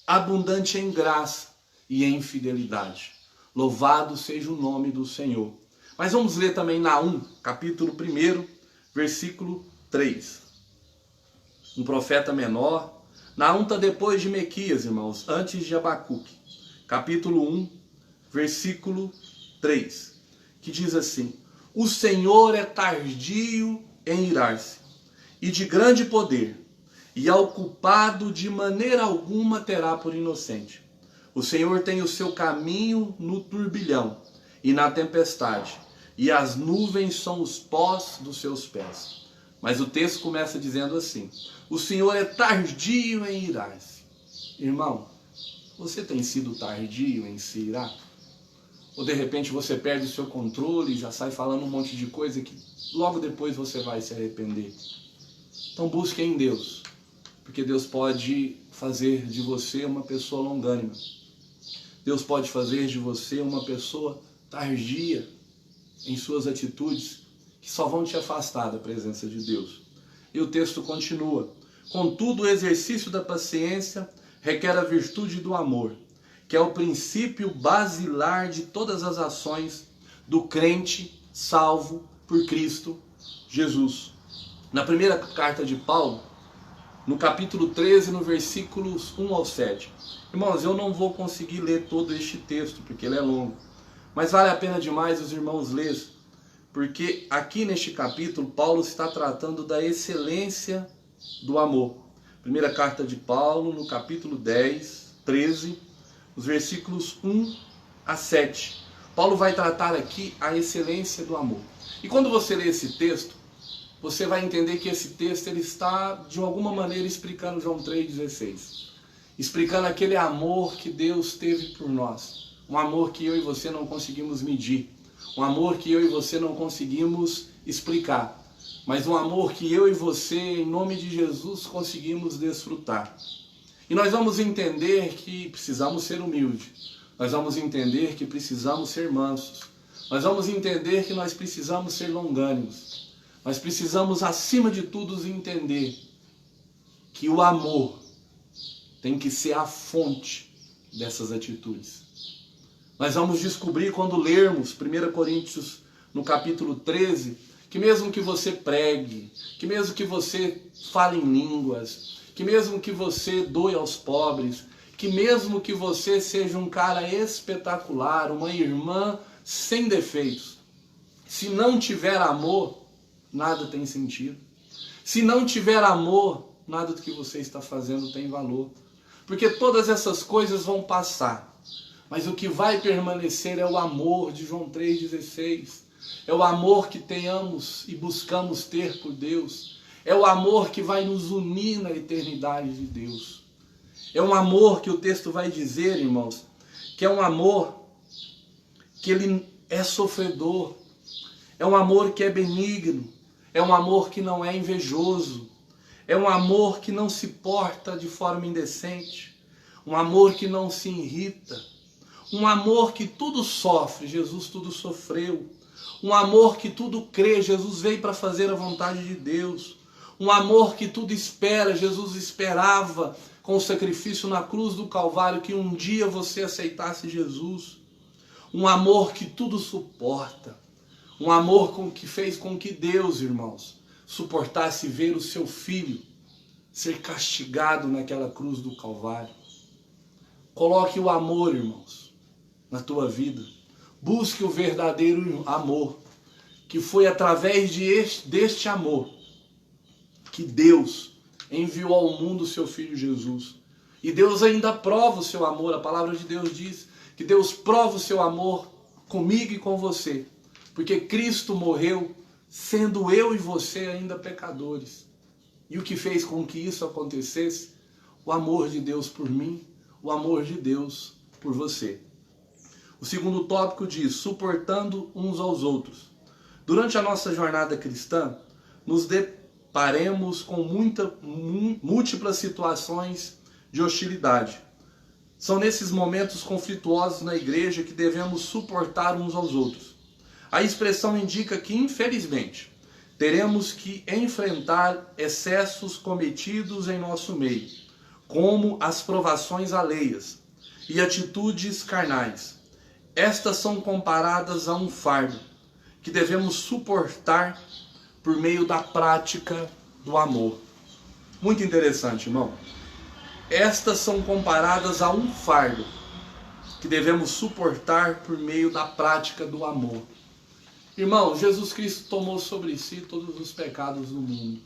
Abundante em graça e em fidelidade. Louvado seja o nome do Senhor. Mas vamos ler também Naum, capítulo 1, versículo 3. Um profeta menor. Naum está depois de Mequias, irmãos, antes de Abacuque. Capítulo 1, versículo 3. Que diz assim: o Senhor é tardio em irar-se, e de grande poder, e ao culpado de maneira alguma terá por inocente. O Senhor tem o seu caminho no turbilhão e na tempestade, e as nuvens são os pós dos seus pés. Mas o texto começa dizendo assim: o Senhor é tardio em irar-se. Irmão, você tem sido tardio em se irar? Ou de repente você perde o seu controle e já sai falando um monte de coisa que logo depois você vai se arrepender? Então busque em Deus, porque Deus pode fazer de você uma pessoa longânima. Deus pode fazer de você uma pessoa tardia em suas atitudes, que só vão te afastar da presença de Deus. E o texto continua: contudo, o exercício da paciência requer a virtude do amor, que é o princípio basilar de todas as ações do crente salvo por Cristo Jesus. Na primeira carta de Paulo, no capítulo 13, no versículos 1 ao 7. Irmãos, eu não vou conseguir ler todo este texto, porque ele é longo. Mas vale a pena demais os irmãos lerem, porque aqui neste capítulo, Paulo está tratando da excelência do amor. Primeira carta de Paulo, no capítulo 10, 13, os versículos 1 a 7. Paulo vai tratar aqui a excelência do amor. E quando você lê esse texto, você vai entender que esse texto ele está, de alguma maneira, explicando João 3,16. Explicando aquele amor que Deus teve por nós. Um amor que eu e você não conseguimos medir. Um amor que eu e você não conseguimos explicar. Mas um amor que eu e você, em nome de Jesus, conseguimos desfrutar. E nós vamos entender que precisamos ser humildes. Nós vamos entender que precisamos ser mansos. Nós vamos entender que nós precisamos ser longânimos. Nós precisamos, acima de tudo, entender que o amor tem que ser a fonte dessas atitudes. Nós vamos descobrir quando lermos 1 Coríntios, no capítulo 13, que mesmo que você pregue, que mesmo que você fale em línguas, que mesmo que você doe aos pobres, que mesmo que você seja um cara espetacular, uma irmã sem defeitos, se não tiver amor, nada tem sentido. Se não tiver amor, nada do que você está fazendo tem valor. Porque todas essas coisas vão passar. Mas o que vai permanecer é o amor de João 3,16. É o amor que tenhamos e buscamos ter por Deus. É o amor que vai nos unir na eternidade de Deus. É um amor que o texto vai dizer, irmãos, que é um amor que ele é sofredor. É um amor que é benigno. É um amor que não é invejoso. É um amor que não se porta de forma indecente. Um amor que não se irrita. Um amor que tudo sofre. Jesus tudo sofreu. Um amor que tudo crê. Jesus veio para fazer a vontade de Deus. Um amor que tudo espera. Jesus esperava com o sacrifício na cruz do Calvário que um dia você aceitasse Jesus. Um amor que tudo suporta. Um amor que fez com que Deus, irmãos, suportasse ver o seu filho ser castigado naquela cruz do Calvário. Coloque o amor, irmãos, na tua vida. Busque o verdadeiro amor, que foi através deste amor que Deus enviou ao mundo o seu Filho Jesus. E Deus ainda prova o seu amor. A palavra de Deus diz que Deus prova o seu amor comigo e com você. Porque Cristo morreu sendo eu e você ainda pecadores. E o que fez com que isso acontecesse? O amor de Deus por mim, o amor de Deus por você. O segundo tópico diz, suportando uns aos outros. Durante a nossa jornada cristã, nos deparemos com múltiplas situações de hostilidade. São nesses momentos conflituosos na igreja que devemos suportar uns aos outros. A expressão indica que, infelizmente, teremos que enfrentar excessos cometidos em nosso meio, como as provações alheias e atitudes carnais. Estas são comparadas a um fardo que devemos suportar por meio da prática do amor. Muito interessante, irmão. Estas são comparadas a um fardo que devemos suportar por meio da prática do amor. Irmão, Jesus Cristo tomou sobre si todos os pecados do mundo.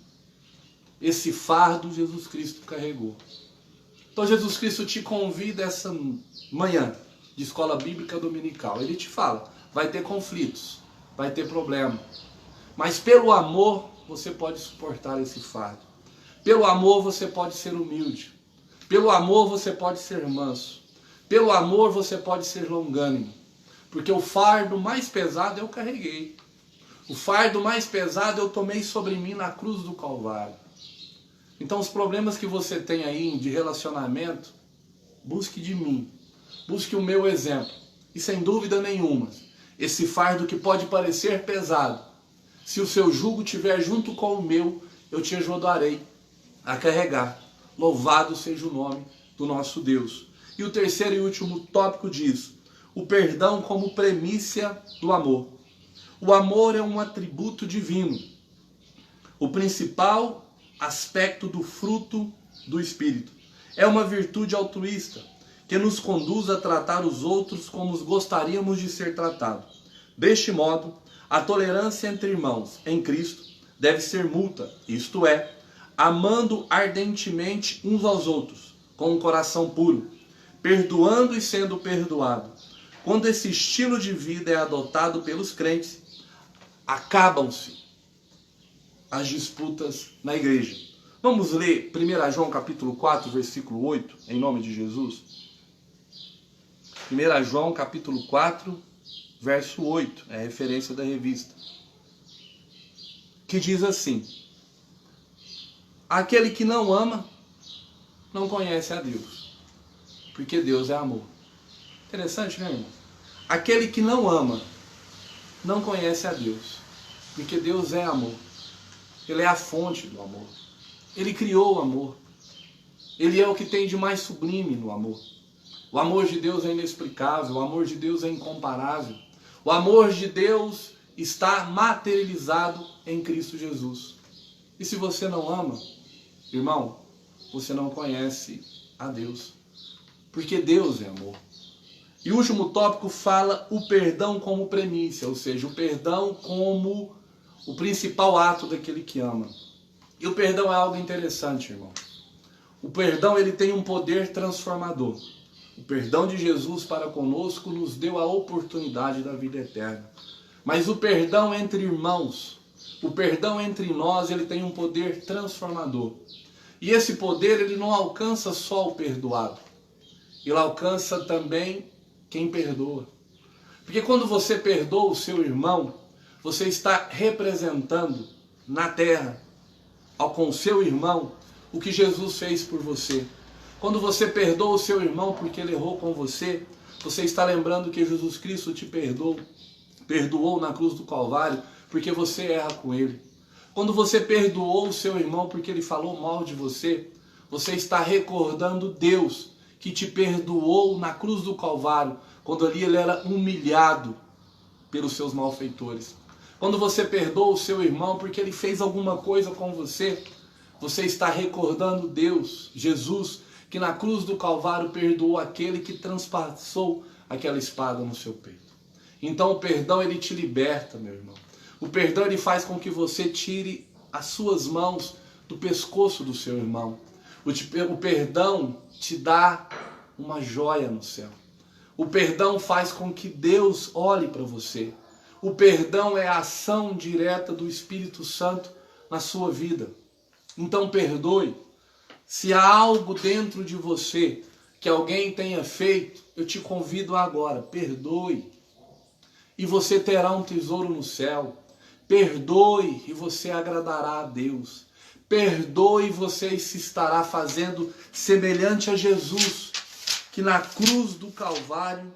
Esse fardo Jesus Cristo carregou. Então Jesus Cristo te convida essa manhã de escola bíblica dominical. Ele te fala, vai ter conflitos, vai ter problema. Mas pelo amor você pode suportar esse fardo. Pelo amor você pode ser humilde. Pelo amor você pode ser manso. Pelo amor você pode ser longânimo. Porque o fardo mais pesado eu carreguei. O fardo mais pesado eu tomei sobre mim na cruz do Calvário. Então os problemas que você tem aí de relacionamento, busque de mim. Busque o meu exemplo. E sem dúvida nenhuma, esse fardo que pode parecer pesado, se o seu jugo estiver junto com o meu, eu te ajudarei a carregar. Louvado seja o nome do nosso Deus. E o terceiro e último tópico diz: o perdão como premissa do amor. O amor é um atributo divino, o principal aspecto do fruto do Espírito. É uma virtude altruísta que nos conduz a tratar os outros como gostaríamos de ser tratados. Deste modo, a tolerância entre irmãos em Cristo deve ser mútua, isto é, amando ardentemente uns aos outros, com um coração puro, perdoando e sendo perdoado. Quando esse estilo de vida é adotado pelos crentes, acabam-se as disputas na igreja. Vamos ler 1 João capítulo 4, versículo 8, em nome de Jesus. 1 João capítulo 4, verso 8, é a referência da revista, que diz assim: aquele que não ama, não conhece a Deus, porque Deus é amor. Interessante, né, irmão? Aquele que não ama, não conhece a Deus, porque Deus é amor. Ele é a fonte do amor. Ele criou o amor. Ele é o que tem de mais sublime no amor. O amor de Deus é inexplicável, o amor de Deus é incomparável. O amor de Deus está materializado em Cristo Jesus. E se você não ama, irmão, você não conhece a Deus, porque Deus é amor. E o último tópico fala o perdão como premissa, ou seja, o perdão como o principal ato daquele que ama. E o perdão é algo interessante, irmão. O perdão, ele tem um poder transformador. O perdão de Jesus para conosco nos deu a oportunidade da vida eterna. Mas o perdão entre irmãos, o perdão entre nós, ele tem um poder transformador. E esse poder, ele não alcança só o perdoado. Ele alcança também quem perdoa. Porque quando você perdoa o seu irmão, você está representando na terra, com o seu irmão, o que Jesus fez por você. Quando você perdoa o seu irmão porque ele errou com você, você está lembrando que Jesus Cristo te perdoou na cruz do Calvário porque você erra com ele. Quando você perdoou o seu irmão porque ele falou mal de você, você está recordando Deus que te perdoou na cruz do Calvário, quando ali ele era humilhado pelos seus malfeitores. Quando você perdoa o seu irmão porque ele fez alguma coisa com você, você está recordando Deus, Jesus, que na cruz do Calvário perdoou aquele que transpassou aquela espada no seu peito. Então o perdão, ele te liberta, meu irmão. O perdão, ele faz com que você tire as suas mãos do pescoço do seu irmão. O perdão te dá uma joia no céu. O perdão faz com que Deus olhe para você. O perdão é a ação direta do Espírito Santo na sua vida. Então perdoe. Se há algo dentro de você que alguém tenha feito, eu te convido agora, perdoe. E você terá um tesouro no céu. Perdoe e você agradará a Deus. Perdoe e você se estará fazendo semelhante a Jesus, que na cruz do Calvário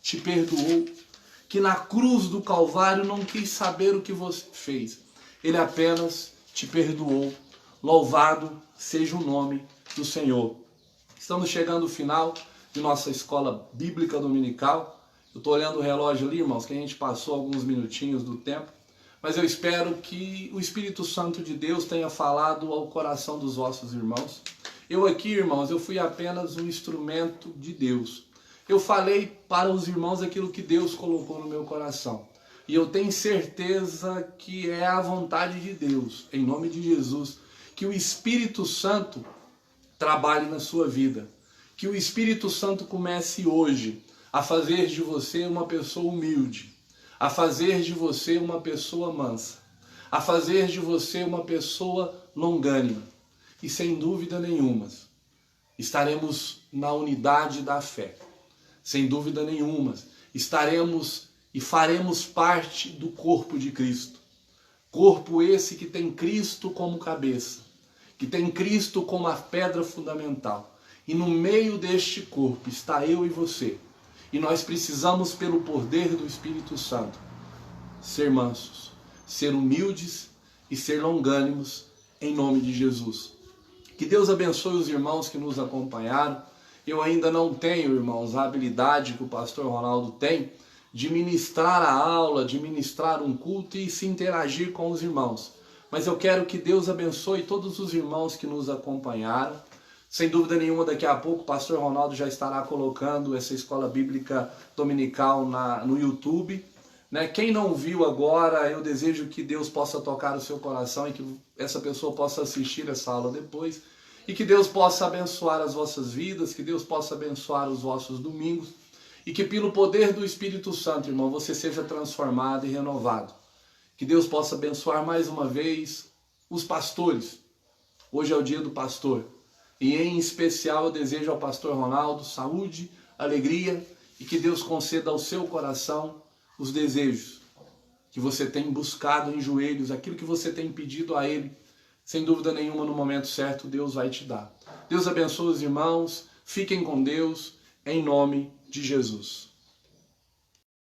te perdoou, que na cruz do Calvário não quis saber o que você fez. Ele apenas te perdoou. Louvado seja o nome do Senhor. Estamos chegando ao final de nossa escola bíblica dominical. Eu estou olhando o relógio ali, irmãos, que a gente passou alguns minutinhos do tempo. Mas eu espero que o Espírito Santo de Deus tenha falado ao coração dos vossos irmãos. Eu aqui, irmãos, eu fui apenas um instrumento de Deus. Eu falei para os irmãos aquilo que Deus colocou no meu coração. E eu tenho certeza que é a vontade de Deus, em nome de Jesus, que o Espírito Santo trabalhe na sua vida. Que o Espírito Santo comece hoje a fazer de você uma pessoa humilde, a fazer de você uma pessoa mansa, a fazer de você uma pessoa longânima. E sem dúvida nenhuma, estaremos na unidade da fé. Sem dúvida nenhuma, estaremos e faremos parte do corpo de Cristo. Corpo esse que tem Cristo como cabeça, que tem Cristo como a pedra fundamental. E no meio deste corpo está eu e você. E nós precisamos, pelo poder do Espírito Santo, ser mansos, ser humildes e ser longânimos em nome de Jesus. Que Deus abençoe os irmãos que nos acompanharam. eu ainda não tenho, irmãos, a habilidade que o pastor Ronaldo tem de ministrar a aula, de ministrar um culto e se interagir com os irmãos. Mas eu quero que Deus abençoe todos os irmãos que nos acompanharam. Sem dúvida nenhuma, daqui a pouco o pastor Ronaldo já estará colocando essa escola bíblica dominical no YouTube. Quem não viu agora, eu desejo que Deus possa tocar o seu coração e que essa pessoa possa assistir essa aula depois. E que Deus possa abençoar as vossas vidas, que Deus possa abençoar os vossos domingos. E que pelo poder do Espírito Santo, irmão, você seja transformado e renovado. Que Deus possa abençoar mais uma vez os pastores. Hoje é o dia do pastor. E em especial eu desejo ao pastor Ronaldo saúde, alegria e que Deus conceda ao seu coração os desejos que você tem buscado em joelhos, aquilo que você tem pedido a Ele. Sem dúvida nenhuma, no momento certo, Deus vai te dar. Deus abençoe os irmãos, fiquem com Deus, em nome de Jesus.